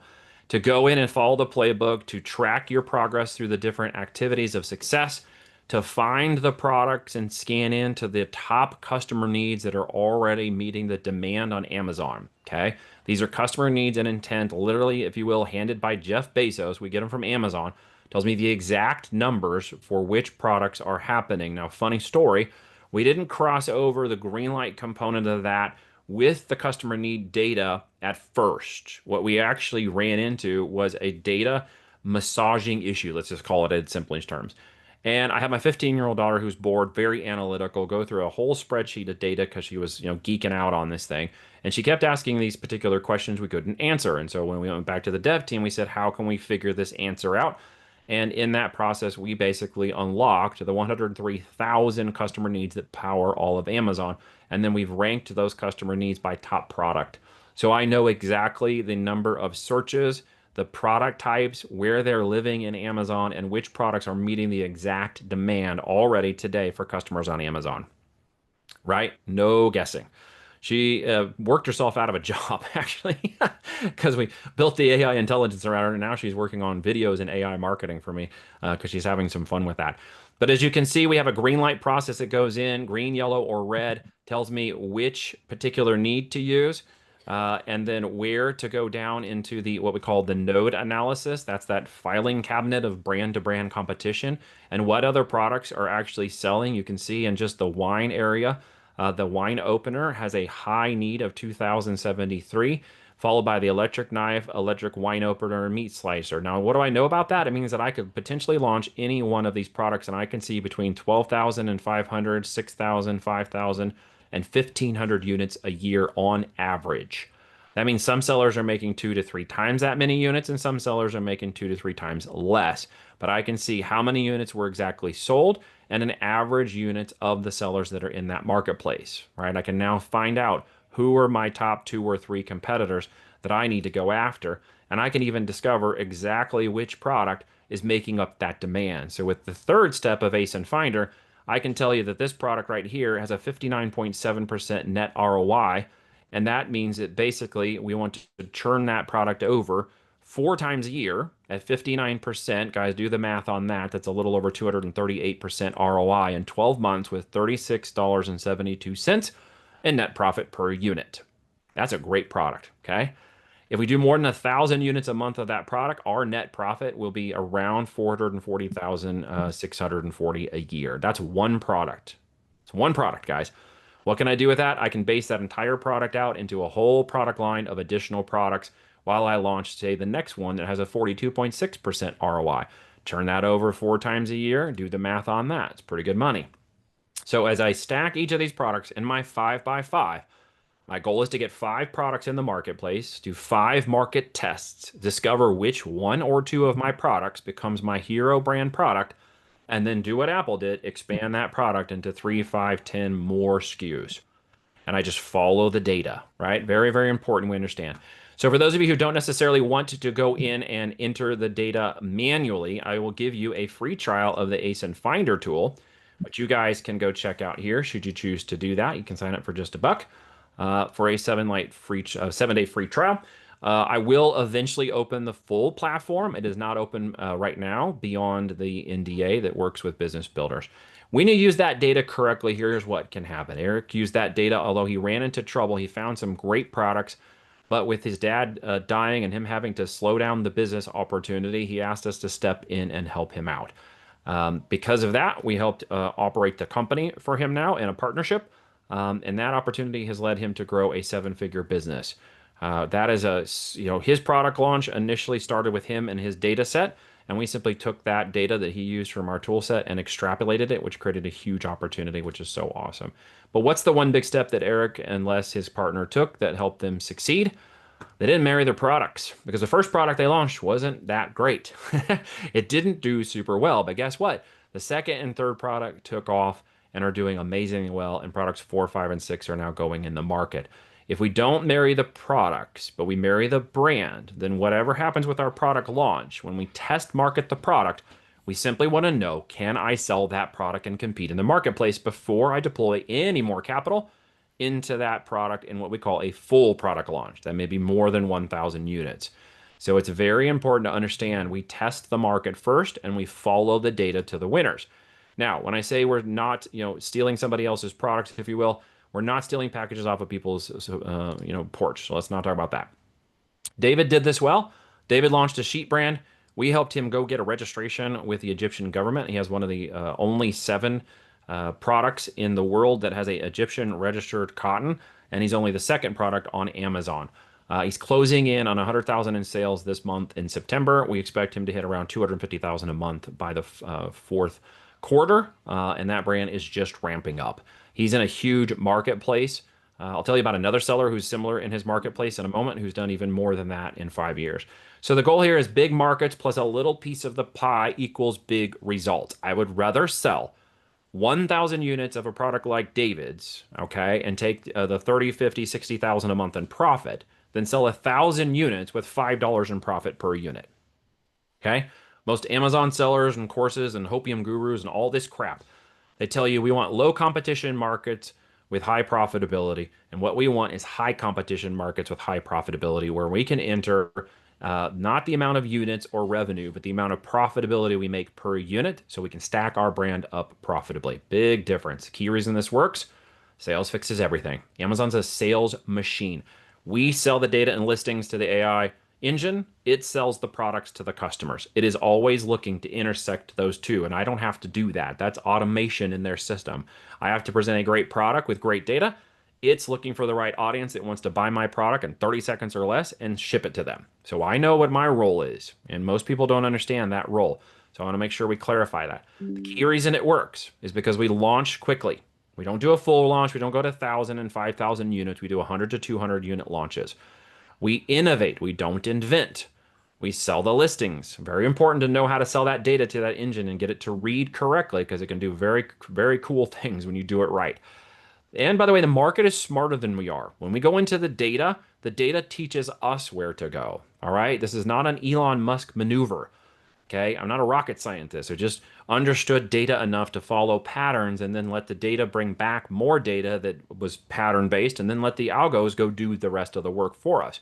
to go in and follow the playbook, to track your progress through the different activities of success, to find the products and scan into the top customer needs that are already meeting the demand on Amazon. Okay. These are customer needs and intent, literally, if you will, handed by Jeff Bezos. We get them from Amazon. Tells me the exact numbers for which products are happening. Now, funny story, we didn't cross over the green light component of that with the customer need data at first. What we actually ran into was a data massaging issue. Let's just call it in simplest terms. And I have my 15-year-old daughter who's bored, very analytical, go through a whole spreadsheet of data because she was, geeking out on this thing. And she kept asking these particular questions we couldn't answer. And so when we went back to the dev team, we said, how can we figure this answer out? And in that process, we basically unlocked the 103,000 customer needs that power all of Amazon. And then we've ranked those customer needs by top product. So I know exactly the number of searches, the product types, where they're living in Amazon, and which products are meeting the exact demand already today for customers on Amazon. Right? No guessing. She worked herself out of a job, actually, because we built the AI intelligence around her, and now she's working on videos and AI marketing for me because she's having some fun with that. But as you can see, we have a green light process that goes in, green, yellow, or red, tells me which particular need to use, and then where to go down into the what we call the node analysis. That's that filing cabinet of brand-to-brand competition, and what other products are actually selling. You can see in just the wine area. The wine opener has a high need of 2073, followed by the electric knife, electric wine opener, and meat slicer. Now, what do I know about that? It means that I could potentially launch any one of these products, and I can see between 12,500, 6,000, 5,000, and 1,500 units a year on average. That means some sellers are making 2 to 3 times that many units, and some sellers are making 2 to 3 times less. But I can see how many units were exactly sold and an average unit of the sellers that are in that marketplace, right? I can now find out who are my top 2 or 3 competitors that I need to go after. And I can even discover exactly which product is making up that demand. So with the third step of ASIN Finder, I can tell you that this product right here has a 59.7% net ROI. And that means that basically we want to churn that product over 4 times a year at 59%. Guys, do the math on that. That's a little over 238% ROI in 12 months with $36.72 in net profit per unit. That's a great product, okay? If we do more than 1,000 units a month of that product, our net profit will be around 440,640 a year. That's one product. It's one product, guys. What can I do with that? I can base that entire product out into a whole product line of additional products while I launch, say, the next one that has a 42.6% ROI. Turn that over 4 times a year, do the math on that. It's pretty good money. So as I stack each of these products in my 5x5, my goal is to get 5 products in the marketplace, do 5 market tests, discover which 1 or 2 of my products becomes my hero brand product, and then do what Apple did, expand that product into 3, 5, 10 more SKUs. And I just follow the data, right? Very, very important we understand. So for those of you who don't necessarily want to go in and enter the data manually, I will give you a free trial of the ASIN Finder tool, which you guys can go check out here. Should you choose to do that, you can sign up for just $1 for a 7-day free trial. I will eventually open the full platform. It is not open right now beyond the NDA that works with business builders. When you use that data correctly, here's what can happen. Eric used that data, although he ran into trouble. He found some great products, but with his dad dying and him having to slow down the business opportunity, he asked us to step in and help him out. Because of that, we helped operate the company for him now in a partnership. And that opportunity has led him to grow a 7-figure business. That is his product launch initially started with him and his data set, and we simply took that data that he used from our tool set and extrapolated it, which created a huge opportunity, which is so awesome. But what's the one big step that Eric and Les, his partner, took that helped them succeed? They didn't marry their products because the first product they launched wasn't that great. It didn't do super well, but guess what? The second and third product took off and are doing amazingly well, and products 4, 5, and 6 are now going in the market. If we don't marry the products, but we marry the brand, then whatever happens with our product launch, when we test market the product, we simply want to know, can I sell that product and compete in the marketplace before I deploy any more capital into that product in what we call a full product launch? That may be more than 1,000 units. So it's very important to understand we test the market first and we follow the data to the winners. Now, when I say we're not, stealing somebody else's product, if you will, we're not stealing packages off of people's, porch. So let's not talk about that. David did this well. David launched a sheet brand. We helped him go get a registration with the Egyptian government. He has one of the only 7 products in the world that has a Egyptian registered cotton, and he's only the second product on Amazon. He's closing in on 100,000 in sales this month in September. We expect him to hit around 250,000 a month by the fourth quarter, and that brand is just ramping up. He's in a huge marketplace. I'll tell you about another seller who's similar in his marketplace in a moment, who's done even more than that in 5 years. So the goal here is big markets plus a little piece of the pie equals big results. I would rather sell 1,000 units of a product like David's, okay, and take the 30, 50, 60,000 a month in profit than sell 1,000 units with $5 in profit per unit. Okay? Most Amazon sellers and courses and Hopium gurus and all this crap, they tell you we want low competition markets with high profitability. And what we want is high competition markets with high profitability where we can enter not the amount of units or revenue, but the amount of profitability we make per unit so we can stack our brand up profitably. Big difference. Key reason this works, sales fixes everything. Amazon's a sales machine. We sell the data and listings to the AI engine. It sells the products to the customers. It is always looking to intersect those two, and I don't have to do that. That's automation in their system. I have to present a great product with great data. It's looking for the right audience that wants to buy my product in 30 seconds or less and ship it to them. So I know what my role is, and most people don't understand that role. So I want to make sure we clarify that. The key reason it works is because we launch quickly. We don't do a full launch. We don't go to 1,000 and 5,000 units. We do 100 to 200 unit launches. We innovate. We don't invent. We sell the listings. Very important to know how to sell that data to that engine and get it to read correctly because it can do very, very cool things when you do it right. And by the way, the market is smarter than we are. When we go into the data teaches us where to go. All right. This is not an Elon Musk maneuver. Okay. I'm not a rocket scientist. I just understood data enough to follow patterns and then let the data bring back more data that was pattern based and then let the algos go do the rest of the work for us.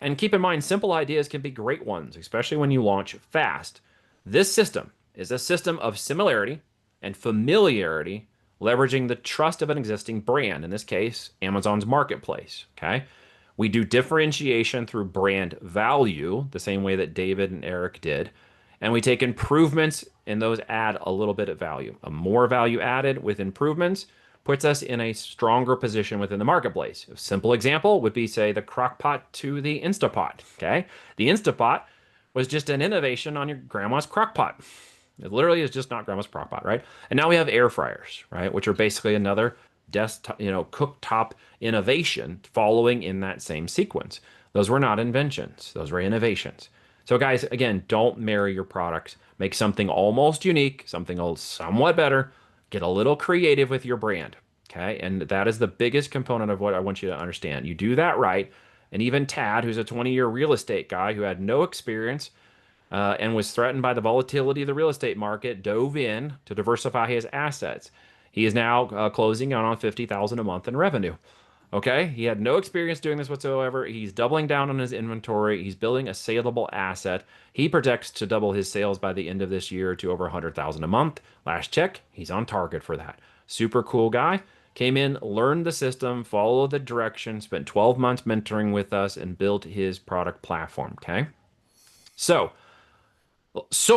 And keep in mind, simple ideas can be great ones, especially when you launch fast. This system is a system of similarity and familiarity, leveraging the trust of an existing brand, in this case, Amazon's marketplace. Okay. We do differentiation through brand value, the same way that David and Eric did. And we take improvements and those add a little bit of value. A more value added with improvements puts us in a stronger position within the marketplace. A simple example would be, say, the Crock-Pot to the Instapot. Okay. The Instapot was just an innovation on your grandma's Crock-Pot. It literally is just not grandma's Crock-Pot, right? And now we have air fryers, right? Which are basically another desktop, cooktop innovation following in that same sequence. Those were not inventions. Those were innovations. So guys, again, don't marry your products. Make something almost unique, something somewhat better. Get a little creative with your brand, okay? And that is the biggest component of what I want you to understand. You do that right, and even Tad, who's a 20-year real estate guy who had no experience and was threatened by the volatility of the real estate market, dove in to diversify his assets. He is now closing on 50,000 a month in revenue. Okay, he had no experience doing this whatsoever. He's doubling down on his inventory. He's building a saleable asset. He projects to double his sales by the end of this year to over 100,000 a month. Last check, he's on target for that. Super cool guy. Came in, learned the system, followed the direction, spent 12 months mentoring with us, and built his product platform. Okay, so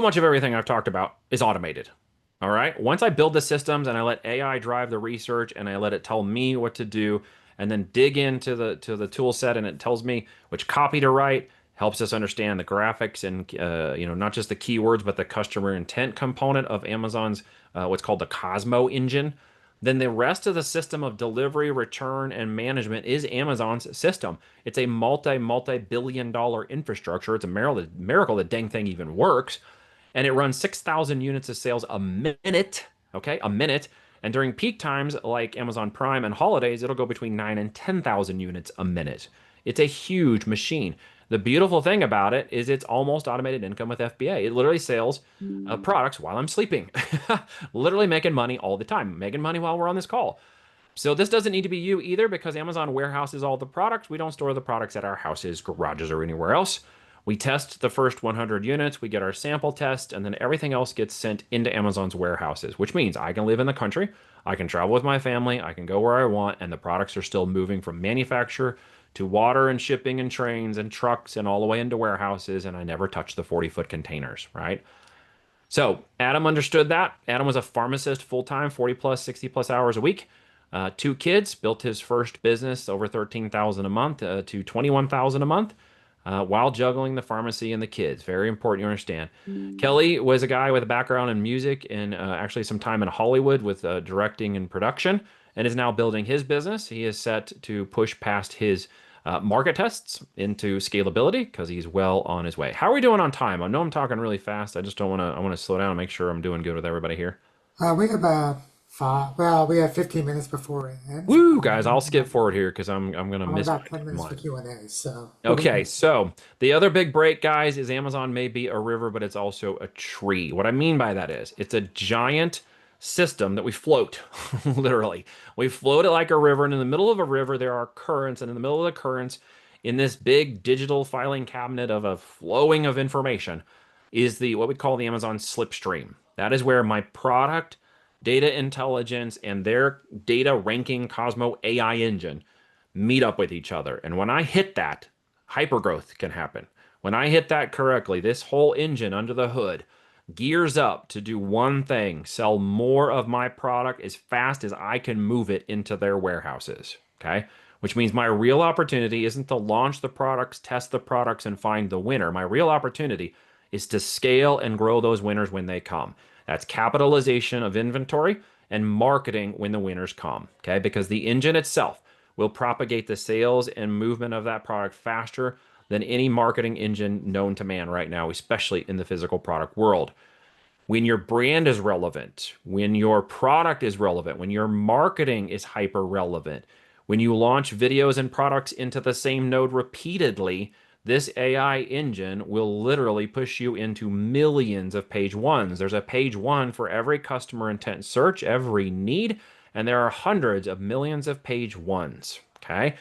much of everything I've talked about is automated. All right. Once I build the systems and I let AI drive the research and I let it tell me what to do, and then dig into the tool set and it tells me which copy to write, helps us understand the graphics and not just the keywords but the customer intent component of Amazon's what's called the Cosmo engine. Then the rest of the system of delivery, return, and management is Amazon's system. It's a multi-billion-dollar infrastructure. It's a miracle the dang thing even works, and it runs 6,000 units of sales a minute. Okay, a minute. And during peak times like Amazon Prime and holidays, it'll go between 9,000 and 10,000 units a minute. It's a huge machine. The beautiful thing about it is it's almost automated income with FBA. It literally sells products while I'm sleeping. Literally making money all the time, making money while we're on this call. So this doesn't need to be you either because Amazon warehouses all the products. We don't store the products at our houses, garages, or anywhere else. We test the first 100 units, we get our sample test, and then everything else gets sent into Amazon's warehouses, which means I can live in the country, I can travel with my family, I can go where I want, and the products are still moving from manufacturer to water and shipping and trains and trucks and all the way into warehouses, and I never touch the 40-foot containers, right? So Adam understood that. Adam was a pharmacist full time, 40 plus, 60 plus hours a week. Two kids, built his first business over 13,000 a month to 21,000 a month, while juggling the pharmacy and the kids. Very important you understand. Kelly was a guy with a background in music and actually some time in Hollywood with directing and production, and is now building his business. He is set to push past his market tests into scalability because he's well on his way. How are we doing on time? I know I'm talking really fast. I just don't want to. I want to slow down and make sure I'm doing good with everybody here. We have about five. Well, we have 15 minutes before it ends. Woo, guys! I'll skip forward here because I'm gonna Only miss about my 10 minutes for timeline. Q&A. So what do you Okay, think? so the other big break, guys, is Amazon may be a river, but it's also a tree. What I mean by that is it's a giant system that we float, literally. We float it like a river, and in the middle of a river, there are currents, and in the middle of the currents, in this big digital filing cabinet of a flowing of information, is the what we call the Amazon slipstream. That is where my product, data intelligence, and their data ranking Cosmo AI engine meet up with each other. And when I hit that, hypergrowth can happen. When I hit that correctly, this whole engine under the hood gears up to do one thing: sell more of my product as fast as I can move it into their warehouses. Okay. Which means my real opportunity isn't to launch the products, test the products, and find the winner. My real opportunity is to scale and grow those winners when they come. That's capitalization of inventory and marketing when the winners come. Okay. Because the engine itself will propagate the sales and movement of that product faster than any marketing engine known to man right now, especially in the physical product world. When your brand is relevant, when your product is relevant, when your marketing is hyper relevant, when you launch videos and products into the same node repeatedly, this AI engine will literally push you into millions of page ones. There's a page one for every customer intent search, every need, and there are hundreds of millions of page ones. Okay.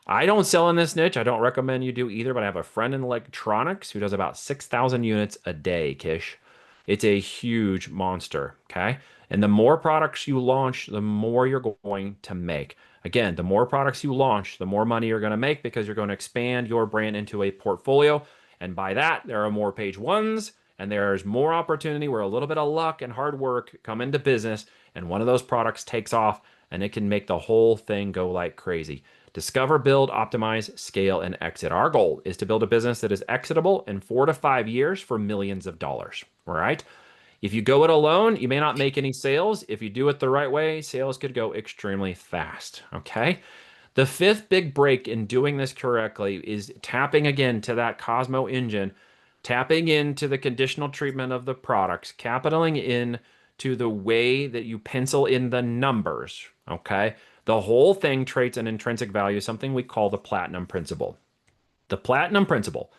I don't sell in this niche. I don't recommend you do either, but I have a friend in electronics who does about 6,000 units a day, Kish. It's a huge monster, okay? And the more products you launch, the more you're going to make. Again, the more products you launch, the more money you're going to make because you're going to expand your brand into a portfolio. And by that, there are more page ones and there's more opportunity where a little bit of luck and hard work come into business and one of those products takes off and it can make the whole thing go like crazy. Discover, build, optimize, scale, and exit. Our goal is to build a business that is exitable in 4 to 5 years for millions of dollars. All right. If you go it alone, you may not make any sales. If you do it the right way, sales could go extremely fast. Okay. The fifth big break in doing this correctly is tapping again to that Cosmo engine, tapping into the conditional treatment of the products, capitaling in to the way that you pencil in the numbers. Okay. The whole thing traits an intrinsic value, something we call the platinum principle. The platinum principle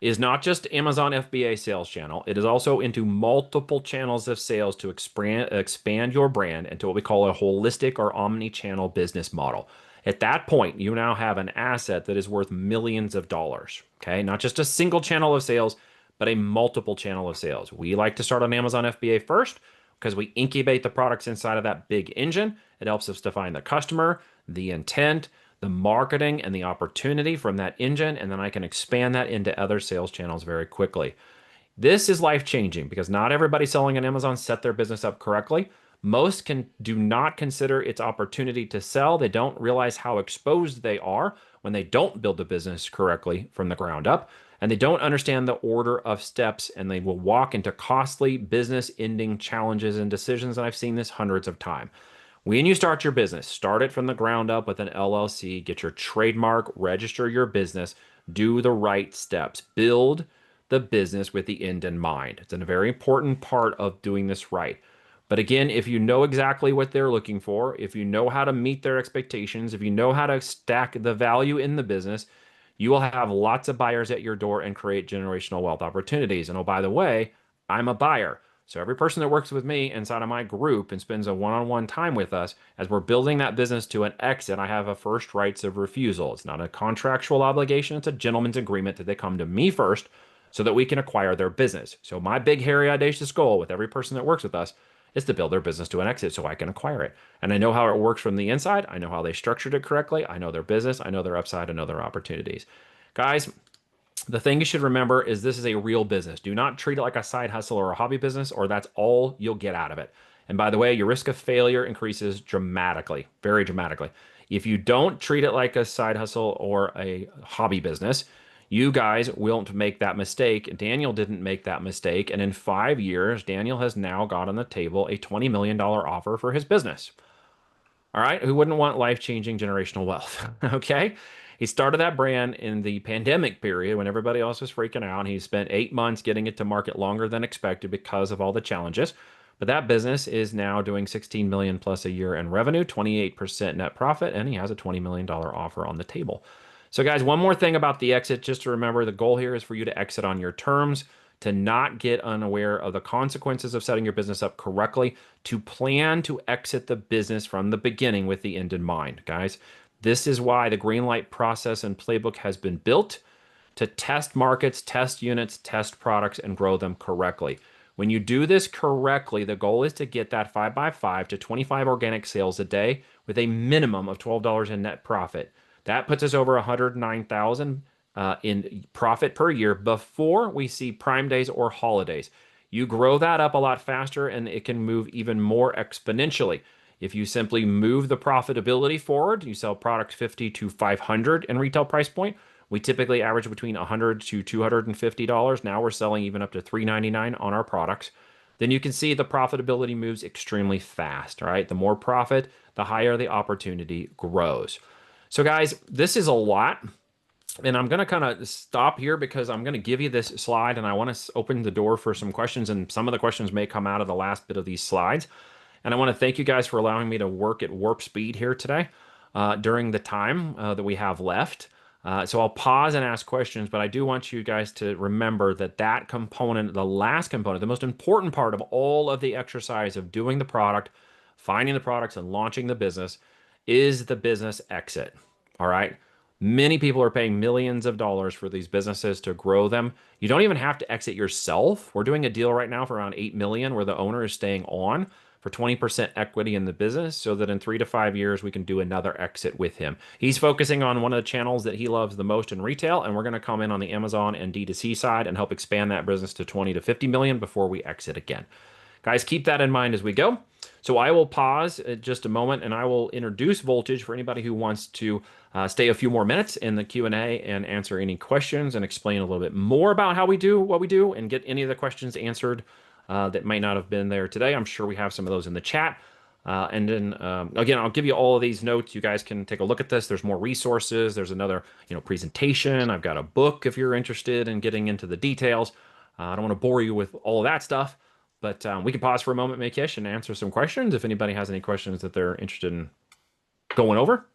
is not just Amazon FBA sales channel. It is also into multiple channels of sales to expand your brand into what we call a holistic or omni-channel business model. At that point, you now have an asset that is worth millions of dollars. Okay, not just a single channel of sales, but a multiple channel of sales. We like to start on Amazon FBA first because we incubate the products inside of that big engine. It helps us define the customer, the intent, the marketing, and the opportunity from that engine, and then I can expand that into other sales channels very quickly. This is life changing because not everybody selling on Amazon set their business up correctly. Most can do not consider its opportunity to sell. They don't realize how exposed they are when they don't build the business correctly from the ground up, and they don't understand the order of steps, and they will walk into costly business ending challenges and decisions. And I've seen this hundreds of times. When you start your business, start it from the ground up with an LLC, get your trademark, register your business, do the right steps, build the business with the end in mind. It's a very important part of doing this right. But again, if you know exactly what they're looking for, if you know how to meet their expectations, if you know how to stack the value in the business, you will have lots of buyers at your door and create generational wealth opportunities. And oh, by the way, I'm a buyer. So every person that works with me inside of my group and spends a one-on-one time with us, as we're building that business to an exit, I have a first rights of refusal. It's not a contractual obligation. It's a gentleman's agreement that they come to me first so that we can acquire their business. So my big, hairy, audacious goal with every person that works with us is to build their business to an exit so I can acquire it. And I know how it works from the inside. I know how they structured it correctly. I know their business. I know their upside. I know their opportunities. Guys, the thing you should remember is this is a real business. Do not treat it like a side hustle or a hobby business, or that's all you'll get out of it. And by the way, your risk of failure increases dramatically, very dramatically. If you don't treat it like a side hustle or a hobby business, you guys won't make that mistake. Daniel didn't make that mistake. And in 5 years, Daniel has now got on the table a $20 million offer for his business. All right. Who wouldn't want life-changing generational wealth? Okay. He started that brand in the pandemic period when everybody else was freaking out. He spent 8 months getting it to market longer than expected because of all the challenges. But that business is now doing 16 million plus a year in revenue, 28% net profit, and he has a $20 million offer on the table. So, guys, one more thing about the exit, just to remember the goal here is for you to exit on your terms, to not get unaware of the consequences of setting your business up correctly, to plan to exit the business from the beginning with the end in mind, guys. This is why the Greenlight process and playbook has been built to test markets, test units, test products, and grow them correctly. When you do this correctly, the goal is to get that 5x5 to 25 organic sales a day with a minimum of $12 in net profit. That puts us over 109,000 in profit per year before we see Prime Days or holidays. You grow that up a lot faster and it can move even more exponentially. If you simply move the profitability forward, you sell products 50 to 500 in retail price point. We typically average between $100 to $250. Now we're selling even up to $399 on our products. Then you can see the profitability moves extremely fast, right? The more profit, the higher the opportunity grows. So guys, this is a lot. And I'm going to kind of stop here because I'm going to give you this slide and I want to open the door for some questions. And some of the questions may come out of the last bit of these slides. And I want to thank you guys for allowing me to work at warp speed here today during the time that we have left. So I'll pause and ask questions, but I do want you guys to remember that that component, the last component, the most important part of all of the exercise of doing the product, finding the products and launching the business is the business exit. All right. Many people are paying millions of dollars for these businesses to grow them. You don't even have to exit yourself. We're doing a deal right now for around 8 million where the owner is staying on for 20% equity in the business so that in 3 to 5 years we can do another exit with him. He's focusing on one of the channels that he loves the most in retail, and we're going to come in on the Amazon and D2C side and help expand that business to 20 to 50 million before we exit again. Guys, keep that in mind as we go. So I will pause just a moment and I will introduce Voltage for anybody who wants to stay a few more minutes in the Q&A and answer any questions and explain a little bit more about how we do what we do and get any of the questions answered that might not have been there today. I'm sure we have some of those in the chat. And then again, I'll give you all of these notes. You guys can take a look at this. There's more resources. There's another presentation. I've got a book if you're interested in getting into the details. I don't want to bore you with all of that stuff. But we can pause for a moment, Makesh, and answer some questions if anybody has any questions that they're interested in going over.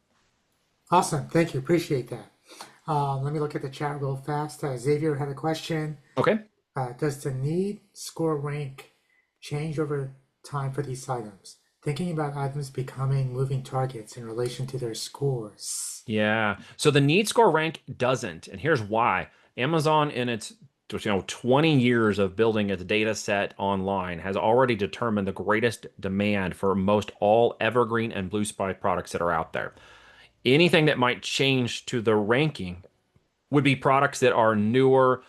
Awesome. Thank you. Appreciate that. Let me look at the chat real fast. Xavier had a question. Okay. Does the need score rank change over time for these items? Thinking about items becoming moving targets in relation to their scores. Yeah. So the need score rank doesn't. And here's why. Amazon in its 20 years of building its data set online has already determined the greatest demand for most all evergreen and blue sky products that are out there. Anything that might change to the ranking would be products that are newer,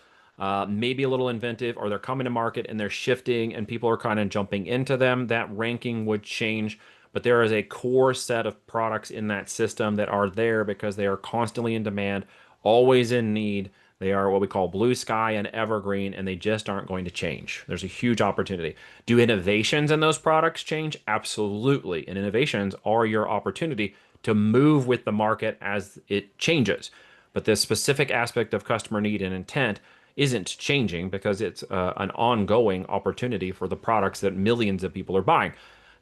maybe a little inventive, or they're coming to market and they're shifting and people are kind of jumping into them. That ranking would change, but there is a core set of products in that system that are there because they are constantly in demand, always in need. They are what we call blue sky and evergreen, and they just aren't going to change. There's a huge opportunity. Do innovations in those products change? Absolutely. And innovations are your opportunity to move with the market as it changes. But the specific aspect of customer need and intent isn't changing because it's an ongoing opportunity for the products that millions of people are buying.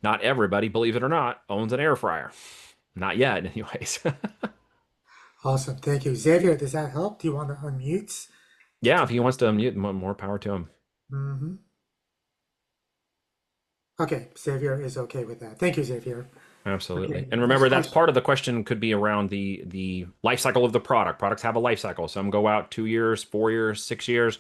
Not everybody, believe it or not, owns an air fryer. Not yet, anyways. Awesome. Thank you. Xavier, does that help? Do you want to unmute? Yeah, if he wants to unmute, more power to him. Mm-hmm. Okay, Xavier is okay with that. Thank you, Xavier. Absolutely. Okay, And next remember, that's question. part of the question could be around the life cycle of the product. Products have a life cycle. Some go out 2 years, 4 years, 6 years,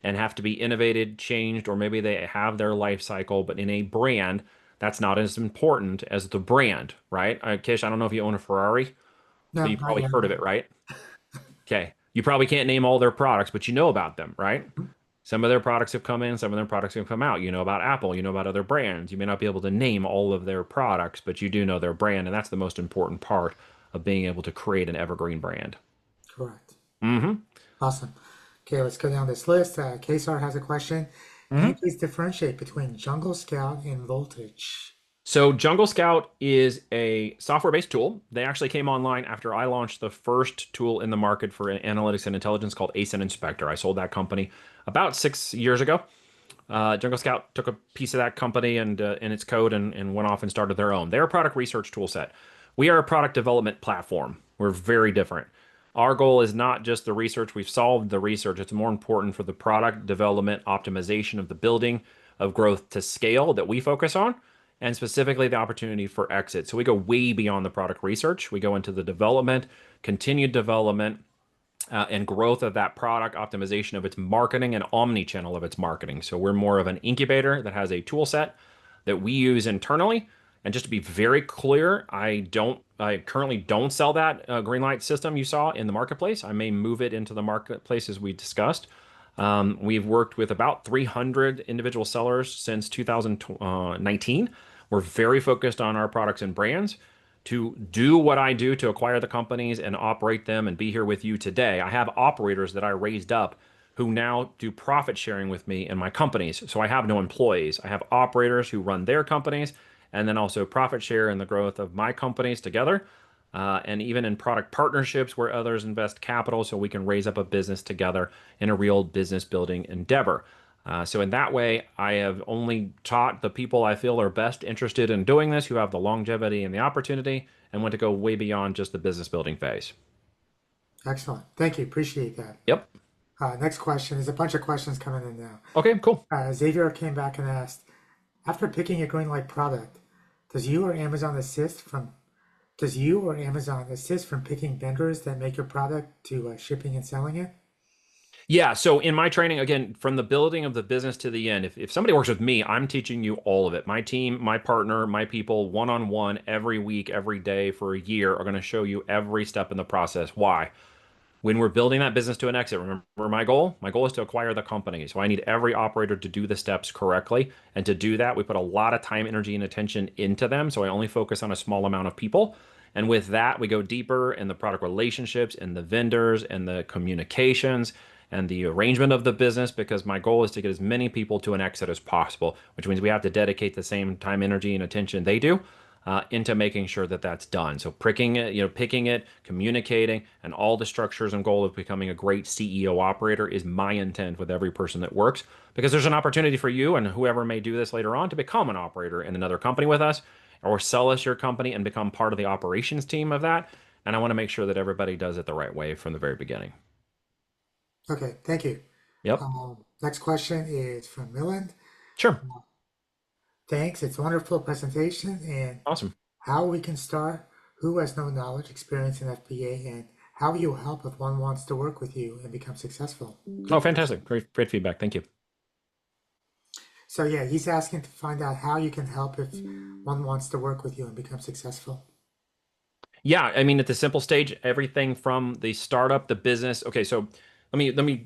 and have to be innovated, changed, or maybe they have their life cycle, but in a brand, that's not as important as the brand, right? Kish, I don't know if you own a Ferrari, but No, you not probably yet. heard of it, right? Okay. You probably can't name all their products, but you know about them, right? Some of their products have come in, some of their products have come out. You know about Apple, you know about other brands. You may not be able to name all of their products, but you do know their brand, and that's the most important part of being able to create an evergreen brand. Correct. Hmm. Awesome. Okay, let's go down this list. Kesar has a question. Can you please differentiate between Jungle Scout and Voltage? So Jungle Scout is a software-based tool. They actually came online after I launched the first tool in the market for analytics and intelligence called ASIN Inspector. I sold that company about 6 years ago. Jungle Scout took a piece of that company and its code and went off and started their own. They're a product research tool set. We are a product development platform. We're very different. Our goal is not just the research. We've solved the research. It's more important for the product development, optimization of the building of growth to scale that we focus on, and specifically the opportunity for exit. So we go way beyond the product research. We go into the development, continued development, and growth of that product, optimization of its marketing, and omni-channel of its marketing. So we're more of an incubator that has a tool set that we use internally. And just to be very clear, I currently don't sell that Greenlight system you saw in the marketplace. I may move it into the marketplace as we discussed. We've worked with about 300 individual sellers since 2019. We're very focused on our products and brands to do what I do to acquire the companies and operate them and be here with you today. I have operators that I raised up who now do profit sharing with me in my companies. So I have no employees. I have operators who run their companies and then also profit share in the growth of my companies together. And even in product partnerships where others invest capital so we can raise up a business together in a real business building endeavor. So in that way, I have only taught the people I feel are best interested in doing this, who have the longevity and the opportunity, and want to go way beyond just the business building phase. Excellent. Thank you. Appreciate that. Yep. Next question. There's a bunch of questions coming in now. Okay, cool. Xavier came back and asked, after picking a Greenlight product, does you or Amazon assist from does you or Amazon assist from picking vendors that make your product to shipping and selling it? Yeah, so in my training, again, from the building of the business to the end, if somebody works with me, I'm teaching you all of it. My team, my partner, my people, one on one, every week, every day for a year are going to show you every step in the process. Why? When we're building that business to an exit, remember my goal? My goal is to acquire the company. So I need every operator to do the steps correctly. And to do that, we put a lot of time, energy, and attention into them. So I only focus on a small amount of people. And with that, we go deeper in the product relationships and the vendors and the communications and the arrangement of the business because my goal is to get as many people to an exit as possible, which means we have to dedicate the same time, energy, and attention they do into making sure that that's done. So pricking it, picking it, communicating, and all the structures and goal of becoming a great CEO operator is my intent with every person that works because there's an opportunity for you and whoever may do this later on to become an operator in another company with us or sell us your company and become part of the operations team of that. And I want to make sure that everybody does it the right way from the very beginning. Okay, thank you. Yep. Next question is from Milland. Sure. Thanks. It's a wonderful presentation and Awesome. how we can start, who has no knowledge, experience in FBA, and how you help if one wants to work with you and become successful. Oh, fantastic. Great feedback. Thank you. So yeah, he's asking to find out how you can help if one wants to work with you and become successful. Yeah, I mean, at the simple stage, everything from the startup, the business. Okay, so let me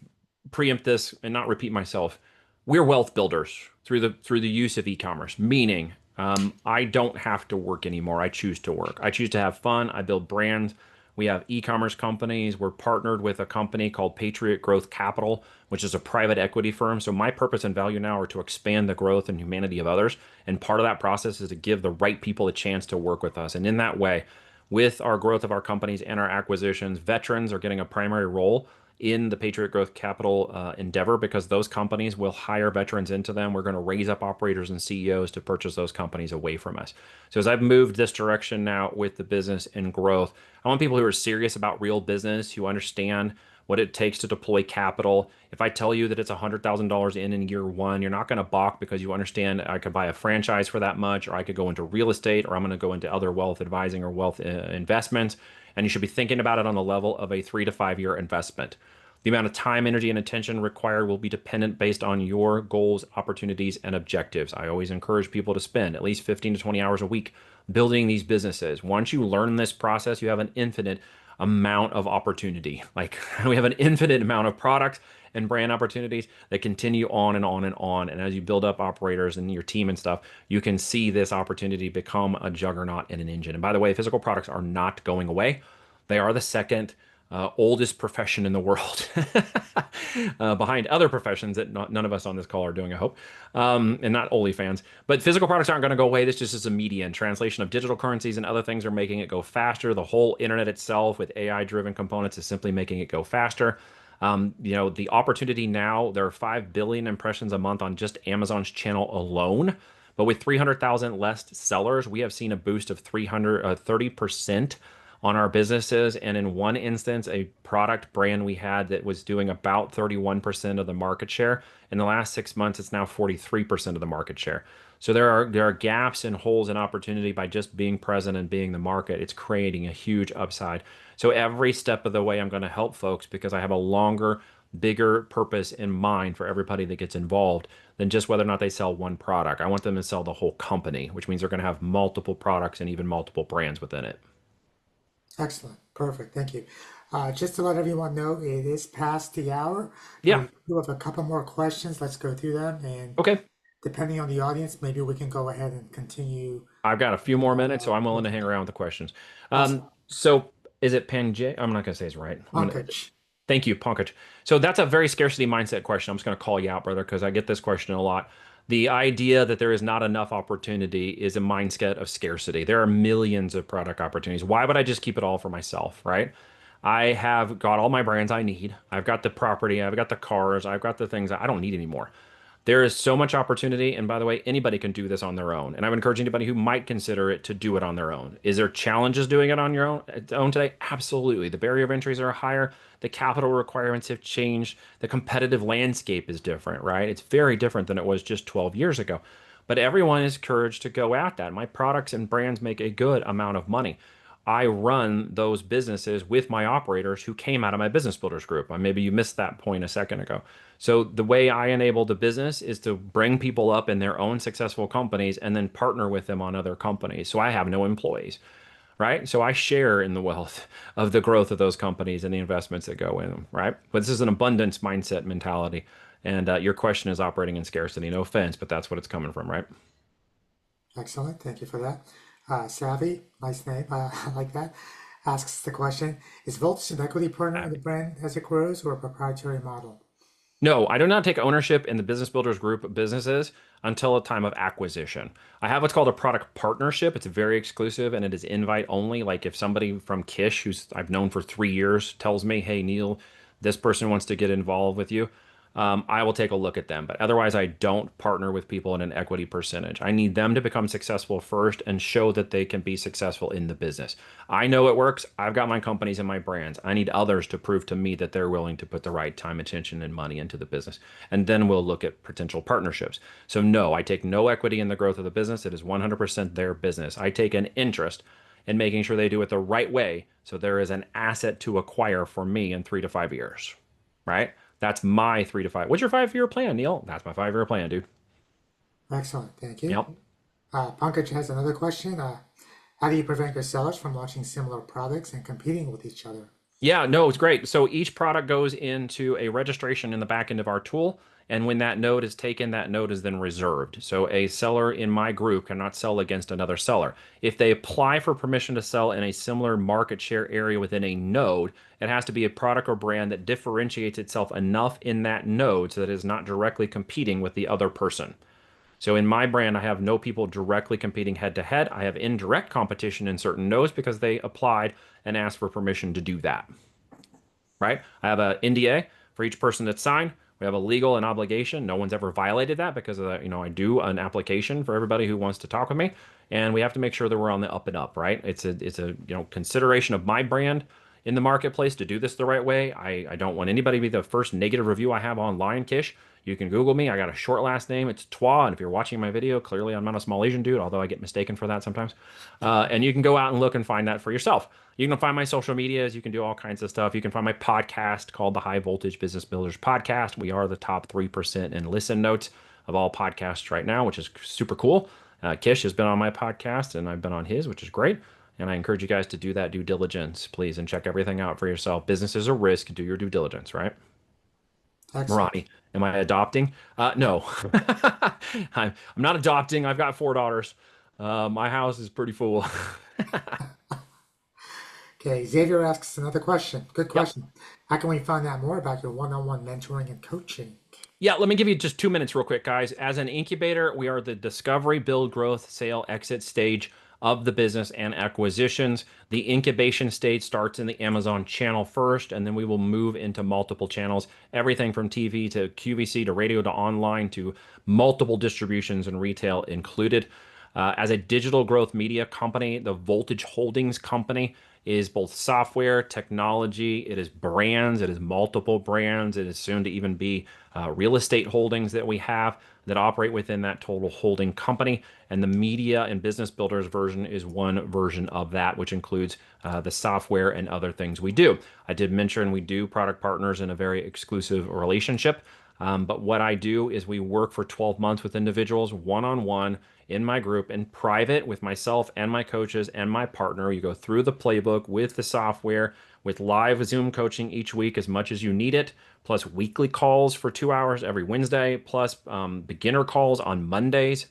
preempt this and not repeat myself. We're wealth builders through the use of e-commerce, meaning I don't have to work anymore. I choose to work. I choose to have fun. I build brands. We have e-commerce companies. We're partnered with a company called Patriot Growth Capital, which is a private equity firm. So my purpose and value now are to expand the growth and humanity of others. And part of that process is to give the right people a chance to work with us. And in that way, with our growth of our companies and our acquisitions, veterans are getting a primary role in the Patriot Growth Capital endeavor because those companies will hire veterans into them. We're going to raise up operators and CEOs to purchase those companies away from us. So as I've moved this direction now with the business and growth, I want people who are serious about real business, who understand what it takes to deploy capital. If I tell you that it's $100,000 in year one, you're not going to balk because you understand I could buy a franchise for that much, or I could go into real estate, or I'm going to go into other wealth advising or wealth investments. And you should be thinking about it on the level of a 3 to 5 year investment. The amount of time, energy, and attention required will be dependent based on your goals, opportunities, and objectives. I always encourage people to spend at least 15 to 20 hours a week building these businesses. Once you learn this process, you have an infinite amount of opportunity. Like we have an infinite amount of products and brand opportunities that continue on and on and on. And as you build up operators and your team and stuff, you can see this opportunity become a juggernaut and an engine. And by the way, physical products are not going away. They are the second oldest profession in the world, behind other professions that none of us on this call are doing, I hope, and not OnlyFans. But physical products aren't going to go away. This just is a media and translation of digital currencies and other things are making it go faster. The whole internet itself with AI-driven components is simply making it go faster. The opportunity now, there are 5 billion impressions a month on just Amazon's channel alone. But with 300,000 less sellers, we have seen a boost of 30% on our businesses. And in one instance, a product brand we had that was doing about 31% of the market share. In the last 6 months, it's now 43% of the market share. So there are gaps and holes in opportunity by just being present and being the market. It's creating a huge upside. So every step of the way, I'm going to help folks because I have a longer, bigger purpose in mind for everybody that gets involved than just whether or not they sell one product. I want them to sell the whole company, which means they're going to have multiple products and even multiple brands within it. Excellent. Perfect. Thank you. Just to let everyone know, it is past the hour. Yeah. We do have a couple more questions. Let's go through them. And Okay. depending on the audience, maybe we can go ahead and continue. I've got a few more minutes, so I'm willing to hang around with the questions. Awesome. So is it Panjay? I'm not going to say it's right. Pankaj. Thank you, Pankaj. So that's a very scarcity mindset question. I'm just going to call you out, brother, because I get this question a lot. The idea that there is not enough opportunity is a mindset of scarcity. There are millions of product opportunities. Why would I just keep it all for myself, right? I have got all my brands I need. I've got the property, I've got the cars, I've got the things I don't need anymore. There is so much opportunity. And by the way, anybody can do this on their own. And I would encourage anybody who might consider it to do it on their own. Is there challenges doing it on your own today? Absolutely. The barrier of entries are higher. The capital requirements have changed. The competitive landscape is different, right? It's very different than it was just 12 years ago. But everyone is encouraged to go at that. My products and brands make a good amount of money. I run those businesses with my operators who came out of my business builders group. Maybe you missed that point a second ago. So the way I enable the business is to bring people up in their own successful companies and then partner with them on other companies. So I have no employees, right? So I share in the wealth of the growth of those companies and the investments that go in them, right? But this is an abundance mindset mentality. And your question is operating in scarcity. No offense, but that's what it's coming from, right? Excellent. Thank you for that. Savvy, nice name. I like that. Asks the question, is Voltage an equity partner in the brand as it grows or a proprietary model? No, I do not take ownership in the Business Builders Group of businesses until a time of acquisition. I have what's called a product partnership. It's very exclusive and it is invite only. Like if somebody from Kish, who's I've known for 3 years, tells me, "Hey Neil, this person wants to get involved with you," I will take a look at them. But otherwise, I don't partner with people in an equity percentage. I need them to become successful first and show that they can be successful in the business. I know it works. I've got my companies and my brands. I need others to prove to me that they're willing to put the right time, attention, and money into the business. And then we'll look at potential partnerships. So, no, I take no equity in the growth of the business. It is 100% their business. I take an interest in making sure they do it the right way so there is an asset to acquire for me in 3 to 5 years, right? That's my 3 to 5. What's your 5 year plan, Neil? That's my 5 year plan, dude. Excellent. Thank you. Yep. Pankaj has another question. How do you prevent your sellers from launching similar products and competing with each other? Yeah, no, it's great. So each product goes into a registration in the back end of our tool. And when that node is taken, that node is then reserved. So a seller in my group cannot sell against another seller. If they apply for permission to sell in a similar market share area within a node, it has to be a product or brand that differentiates itself enough in that node so that it is not directly competing with the other person. So in my brand, I have no people directly competing head to head. I have indirect competition in certain nodes because they applied and asked for permission to do that, right? I have an NDA for each person that's signed. We have a legal and obligation. No one's ever violated that because of the, I do an application for everybody who wants to talk with me, and we have to make sure that we're on the up and up, right? It's a consideration of my brand in the marketplace to do this the right way. I don't want anybody to be the first negative review I have online, Kish. You can Google me. I got a short last name. It's Twa. And if you're watching my video, clearly I'm not a small Asian dude, although I get mistaken for that sometimes. And you can go out and look and find that for yourself. You can find my social medias. You can do all kinds of stuff. You can find my podcast called the High Voltage Business Builders Podcast. We are the top 3% in listen notes of all podcasts right now, which is super cool. Kish has been on my podcast and I've been on his, which is great. And I encourage you guys to do that due diligence, please, and check everything out for yourself. Business is a risk. Do your due diligence, right? Excellent. Marani, am I adopting? No, I'm not adopting. I've got 4 daughters. My house is pretty full. Okay, Xavier asks another question. Good Yep. question. How can we find out more about your one-on-one mentoring and coaching? Yeah, let me give you just 2 minutes real quick, guys. As an incubator, we are the discovery, build, growth, sale, exit stage of the business and acquisitions. The incubation stage starts in the Amazon channel first, and then we will move into multiple channels, everything from TV to QVC to radio to online to multiple distributions and retail included. As a digital growth media company, the Voltage Holdings Company is both software, technology, it is brands, it is multiple brands, it is soon to even be real estate holdings that we have that operate within that total holding company. And the media and business builders version is one version of that, which includes the software and other things we do. I did mention we do product partners in a very exclusive relationship. But what I do is we work for 12 months with individuals one on one in my group in private with myself and my coaches and my partner. You go through the playbook with the software, with live Zoom coaching each week as much as you need it, plus weekly calls for 2 hours every Wednesday, plus beginner calls on Mondays.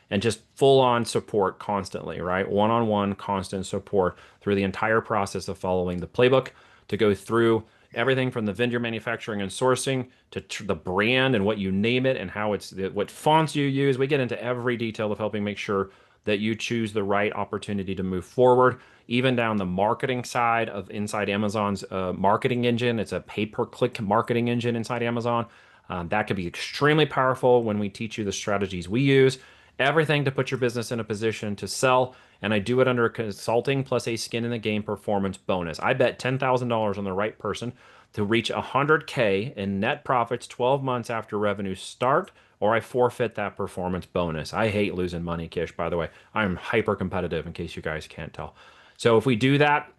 And just full on support constantly, right? One on one, constant support through the entire process of following the playbook to go through everything from the vendor manufacturing and sourcing to the brand and what you name it and how it's what fonts you use. We get into every detail of helping make sure that you choose the right opportunity to move forward, even down the marketing side of inside Amazon's marketing engine. It's a pay-per-click marketing engine inside Amazon. That could be extremely powerful when we teach you the strategies we use, everything to put your business in a position to sell. And I do it under a consulting plus a skin in the game performance bonus. I bet $10,000 on the right person to reach 100K in net profits 12 months after revenues start, or I forfeit that performance bonus. I hate losing money, Kish, by the way. I'm hyper competitive in case you guys can't tell. So if we do that,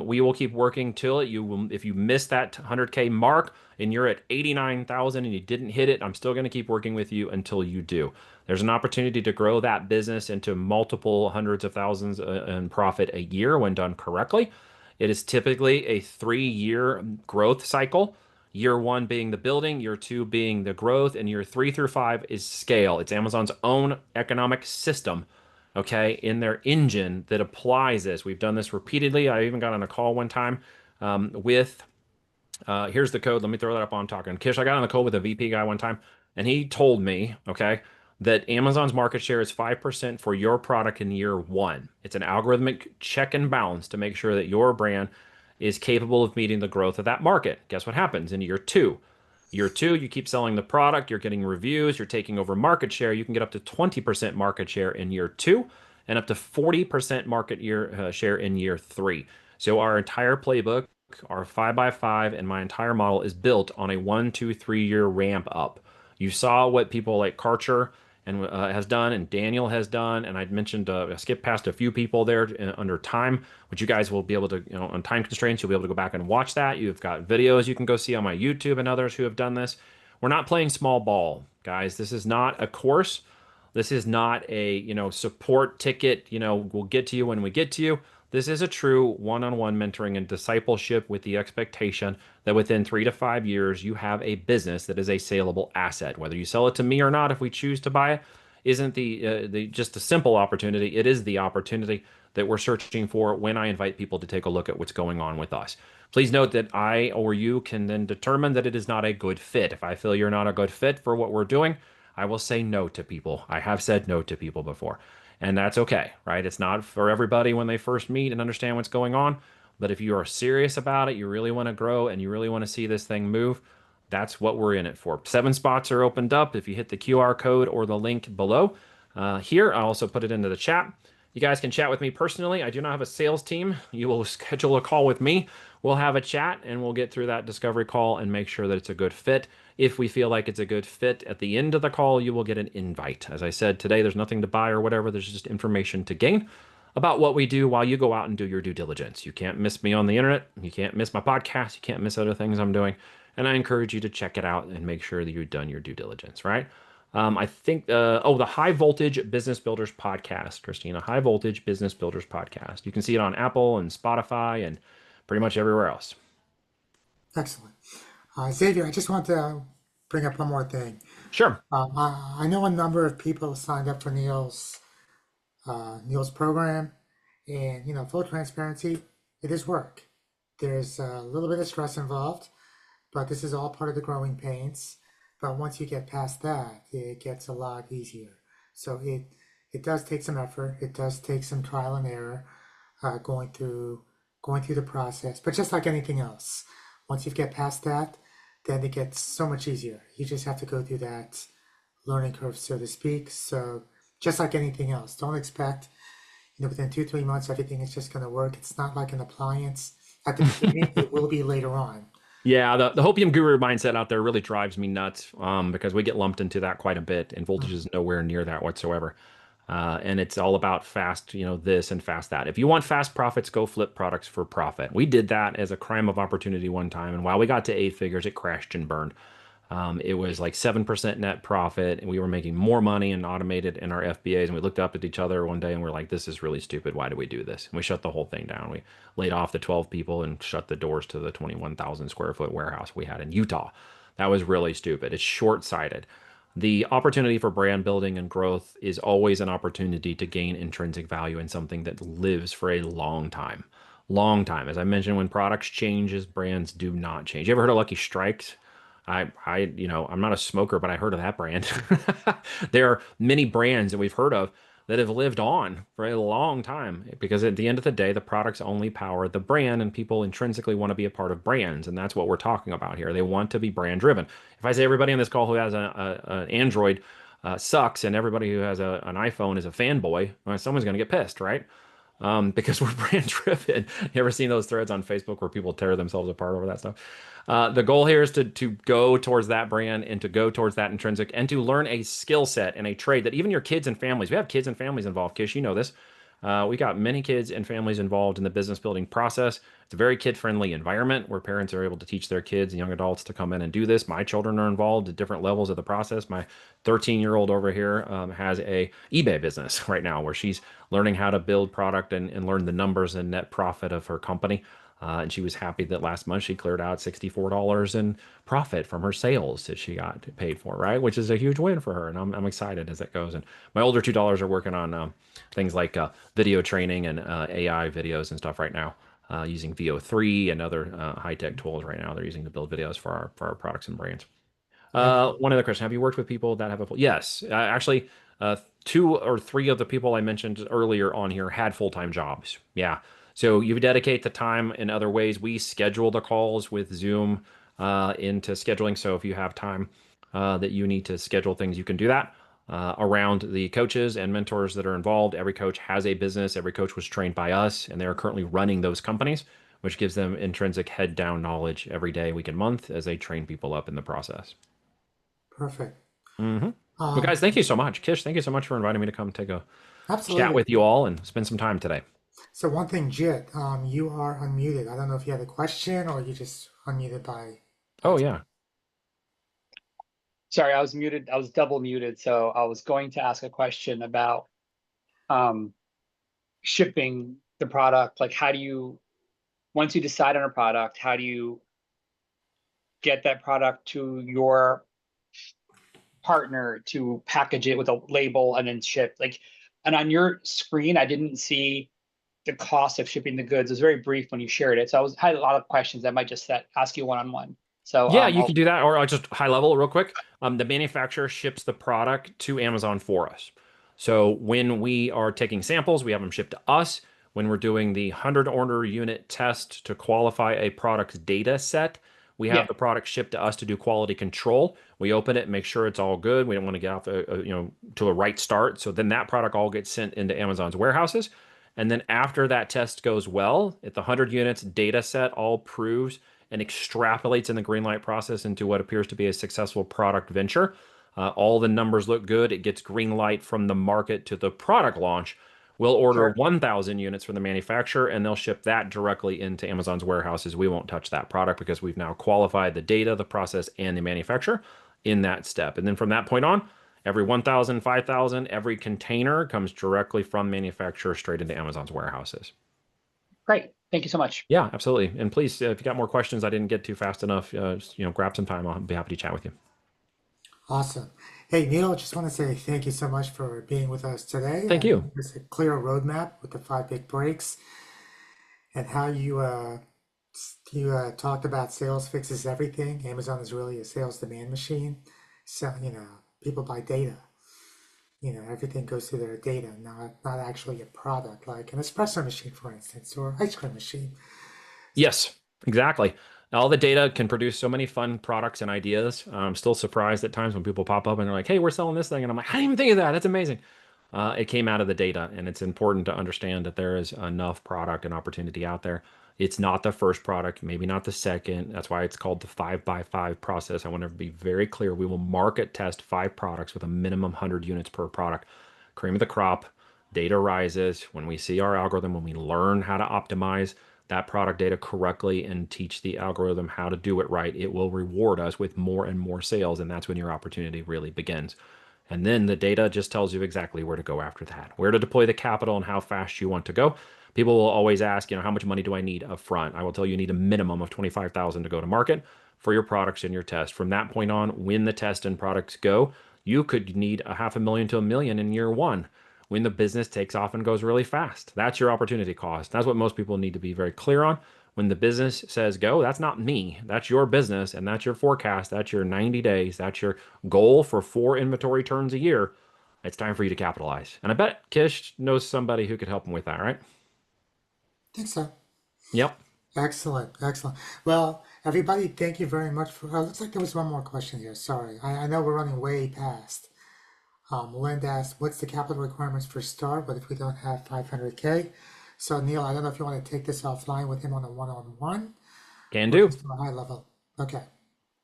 we will keep working till it. You will, if you miss that 100K mark and you're at 89,000 and you didn't hit it, I'm still going to keep working with you until you do. There's an opportunity to grow that business into multiple hundreds of thousands in profit a year when done correctly. It is typically a 3-year growth cycle. Year one being the building, year two being the growth, and year 3 through 5 is scale. It's Amazon's own economic system, okay, in their engine that applies this. We've done this repeatedly. I even got on a call one time with here's the code. Let me throw that up on talking. Kish, I got on the call with a VP guy one time, and he told me, okay, that Amazon's market share is 5% for your product in year one. It's an algorithmic check and balance to make sure that your brand is capable of meeting the growth of that market. Guess what happens in year two? Year two, you keep selling the product, you're getting reviews, you're taking over market share. You can get up to 20% market share in year two and up to 40% market share in year three. So our entire playbook, our 5x5, and my entire model is built on a 1, 2, 3 year ramp up. You saw what people like Karcher and has done, and Daniel has done, and I'd mentioned I skipped past a few people there under time, which you guys will be able to, on time constraints, you'll be able to go back and watch that. You've got videos you can go see on my YouTube and others who have done this. We're not playing small ball, guys. This is not a course. This is not a, support ticket, we'll get to you when we get to you. This is a true one-on-one mentoring and discipleship with the expectation that within 3 to 5 years, you have a business that is a saleable asset. Whether you sell it to me or not, if we choose to buy it, isn't the just a simple opportunity. It is the opportunity that we're searching for when I invite people to take a look at what's going on with us. Please note that I or you can then determine that it is not a good fit. If I feel you're not a good fit for what we're doing, I will say no to people. I have said no to people before. And that's okay, right? It's not for everybody when they first meet and understand what's going on. But if you are serious about it, you really want to grow and you really want to see this thing move, that's what we're in it for. 7 spots are opened up. If you hit the QR code or the link below here, I also put it into the chat. You guys can chat with me personally. I do not have a sales team. You will schedule a call with me. We'll have a chat and we'll get through that discovery call and make sure that it's a good fit. If we feel like it's a good fit at the end of the call, you will get an invite. As I said today, there's nothing to buy or whatever. There's just information to gain about what we do while you go out and do your due diligence. You can't miss me on the internet. You can't miss my podcast. You can't miss other things I'm doing. And I encourage you to check it out and make sure that you've done your due diligence, right? I think, the High Voltage Business Builders podcast, Christina, High Voltage Business Builders podcast. You can see it on Apple and Spotify and pretty much everywhere else. Excellent. Xavier, I just want to bring up one more thing. Sure. I know a number of people signed up for Neil's program, and full transparency, it is work. There's a little bit of stress involved, but this is all part of the growing pains. But once you get past that, it gets a lot easier. So it does take some effort. It does take some trial and error, going through the process. But just like anything else, once you get past that, then it gets so much easier. You just have to go through that learning curve, so to speak. So just like anything else, don't expect, within 2, 3 months, everything is just going to work. It's not like an appliance at the beginning. It will be later on. Yeah, the Hopium Guru mindset out there really drives me nuts, because we get lumped into that quite a bit, and Voltage is nowhere near that whatsoever. And it's all about fast, this and fast that. If you want fast profits, go flip products for profit. We did that as a crime of opportunity one time, and while we got to 8 figures, it crashed and burned. It was like 7% net profit, and we were making more money and automated in our FBAs. And we looked up at each other one day and we're like, this is really stupid. Why do we do this? And we shut the whole thing down. We laid off the 12 people and shut the doors to the 21,000 square foot warehouse we had in Utah. That was really stupid. It's short sighted. The opportunity for brand building and growth is always an opportunity to gain intrinsic value in something that lives for a long time. Long time. As I mentioned, when products changes, brands do not change. You ever heard of Lucky Strikes? I'm not a smoker, but I heard of that brand. There are many brands that we've heard of that have lived on for a long time because at the end of the day, the products only power the brand, and people intrinsically want to be a part of brands. And that's what we're talking about here. They want to be brand driven. If I say everybody on this call who has an Android sucks and everybody who has an iPhone is a fanboy, well, someone's going to get pissed, right? Because we're brand driven. You ever seen those threads on Facebook where people tear themselves apart over that stuff? The goal here is to go towards that brand and to go towards that intrinsic and to learn a skill set and a trade that even your kids and families, we have kids and families involved. Kish, you know this. We got many kids and families involved in the business building process. It's a very kid-friendly environment where parents are able to teach their kids and young adults to come in and do this. My children are involved at different levels of the process. My 13-year-old over here has a eBay business right now where she's learning how to build product and learn the numbers and net profit of her company. And she was happy that last month she cleared out $64 in profit from her sales that she got paid for, right? Which is a huge win for her. And I'm excited as it goes. And my older two daughters are working on things like video training and AI videos and stuff right now, using VO3 and other high-tech tools right now they're using to build videos for our products and brands. One other question. Have you worked with people that have a yes, actually, 2 or 3 of the people I mentioned earlier on here had full-time jobs. Yeah. So you dedicate the time in other ways. We schedule the calls with Zoom into scheduling. So if you have time that you need to schedule things, you can do that around the coaches and mentors that are involved. Every coach has a business. Every coach was trained by us, and they are currently running those companies, which gives them intrinsic head down knowledge every day, week, and month as they train people up in the process. Perfect. Well, guys, thank you so much. Kish, thank you so much for inviting me to come take a Absolutely. chat with you all and spend some time today. So one thing, Jit, you are unmuted. I don't know if you had a question or you just unmuted by. Oh, yeah. Sorry, I was muted. I was double muted. So I was going to ask a question about shipping the product. Like, once you decide on a product, how do you get that product to your partner to package it with a label and then ship? And on your screen, I didn't see the cost of shipping the goods. It was very brief when you shared it. So had a lot of questions. I might just ask you one-on-one. So yeah, you can do that, or I'll just high level real quick. The manufacturer ships the product to Amazon for us. So when we are taking samples, we have them shipped to us. When we're doing the 100 order unit test to qualify a product's data set, We have Yeah. the product shipped to us to do quality control. We open it, make sure it's all good. We don't want to get off, to a right start. So then that product all gets sent into Amazon's warehouses. And then after that test goes well, at the 100 units data set all proves and extrapolates in the green light process into what appears to be a successful product venture. All the numbers look good. It gets green light from the market to the product launch. We'll order Sure. 1,000 units from the manufacturer and they'll ship that directly into Amazon's warehouses. We won't touch that product because we've now qualified the data, the process, and the manufacturer in that step. And then from that point on, every 1,000, 5,000, every container comes directly from manufacturer straight into Amazon's warehouses. Great. Thank you so much. Yeah, absolutely. And please, if you got more questions I didn't get to fast enough, grab some time. I'll be happy to chat with you. Awesome. Hey, Neil, just want to say thank you so much for being with us today. Thank you. There's a clear roadmap with the 5 big breaks and how you talked about sales fixes everything. Amazon is really a sales demand machine. So, people buy data. Everything goes through their data, not actually a product like an espresso machine, for instance, or ice cream machine. Yes, exactly. All the data can produce so many fun products and ideas. I'm still surprised at times when people pop up and they're like, hey, we're selling this thing. And I'm like, I didn't even think of that. That's amazing. It came out of the data, and it's important to understand that there is enough product and opportunity out there. It's not the first product, maybe not the second. That's why it's called the 5x5 process. I want to be very clear. We will market test 5 products with a minimum 100 units per product. Cream of the crop, data rises. When we see our algorithm, when we learn how to optimize that product data correctly and teach the algorithm how to do it right, it will reward us with more and more sales. And that's when your opportunity really begins. And then the data just tells you exactly where to go after that, where to deploy the capital and how fast you want to go. People will always ask, how much money do I need up front? I will tell you, you need a minimum of 25,000 to go to market for your products and your test. From that point on, when the test and products go, you could need $500,000 to $1 million in year one when the business takes off and goes really fast. That's your opportunity cost. That's what most people need to be very clear on. When the business says go, that's not me. That's your business, and that's your forecast. That's your 90 days. That's your goal for 4 inventory turns a year. It's time for you to capitalize. And I bet Kish knows somebody who could help him with that, right? I think so. Yep. Excellent, excellent. Well, everybody, thank you very much for. Looks like there was one more question here. Sorry, I know we're running way past. Linda asked, "What's the capital requirements for Start? But if we don't have 500K?" So Neil, I don't know if you want to take this offline with him on a one-on-one Can or do. just on a high level. Okay,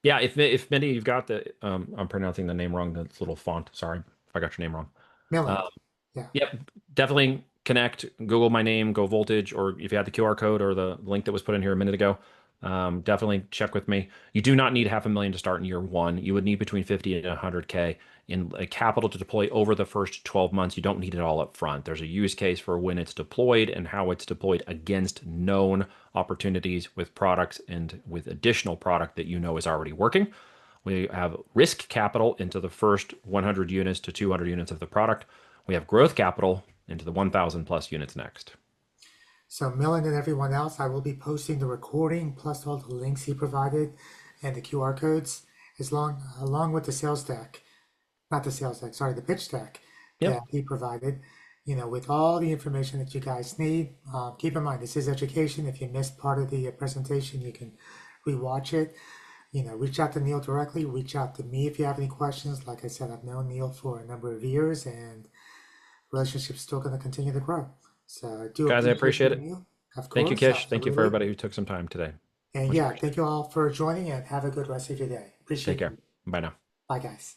Yeah, if Mindy, you've got the I'm pronouncing the name wrong, the little font. Sorry if I got your name wrong. Millen. Yeah. Yep, definitely connect. Google my name, Go Voltage, or if you had the QR code or the link that was put in here a minute ago, definitely check with me. You do not need $500,000 to start in year one. You would need between 50 and 100K in a capital to deploy over the first 12 months. You don't need it all up front. There's a use case for when it's deployed and how it's deployed against known opportunities with products and with additional product that is already working. We have risk capital into the first 100 units to 200 units of the product. We have growth capital into the 1,000 plus units next. So Millen and everyone else, I will be posting the recording plus all the links he provided and the QR codes, along with the sales deck, not the sales deck, sorry, the pitch deck Yep. that he provided. With all the information that you guys need. Keep in mind, this is education. If you missed part of the presentation, you can rewatch it. Reach out to Neil directly. Reach out to me if you have any questions. Like I said, I've known Neil for a number of years, and relationship's still going to continue to grow. So I do Guys, I appreciate it. Neil, of Thank you, course, Kish. Thank you for absolutely. everybody who took some time today. And Much yeah, appreciated. thank you all for joining and have a good rest of your day. Appreciate Take care. you. Bye now. Bye, guys.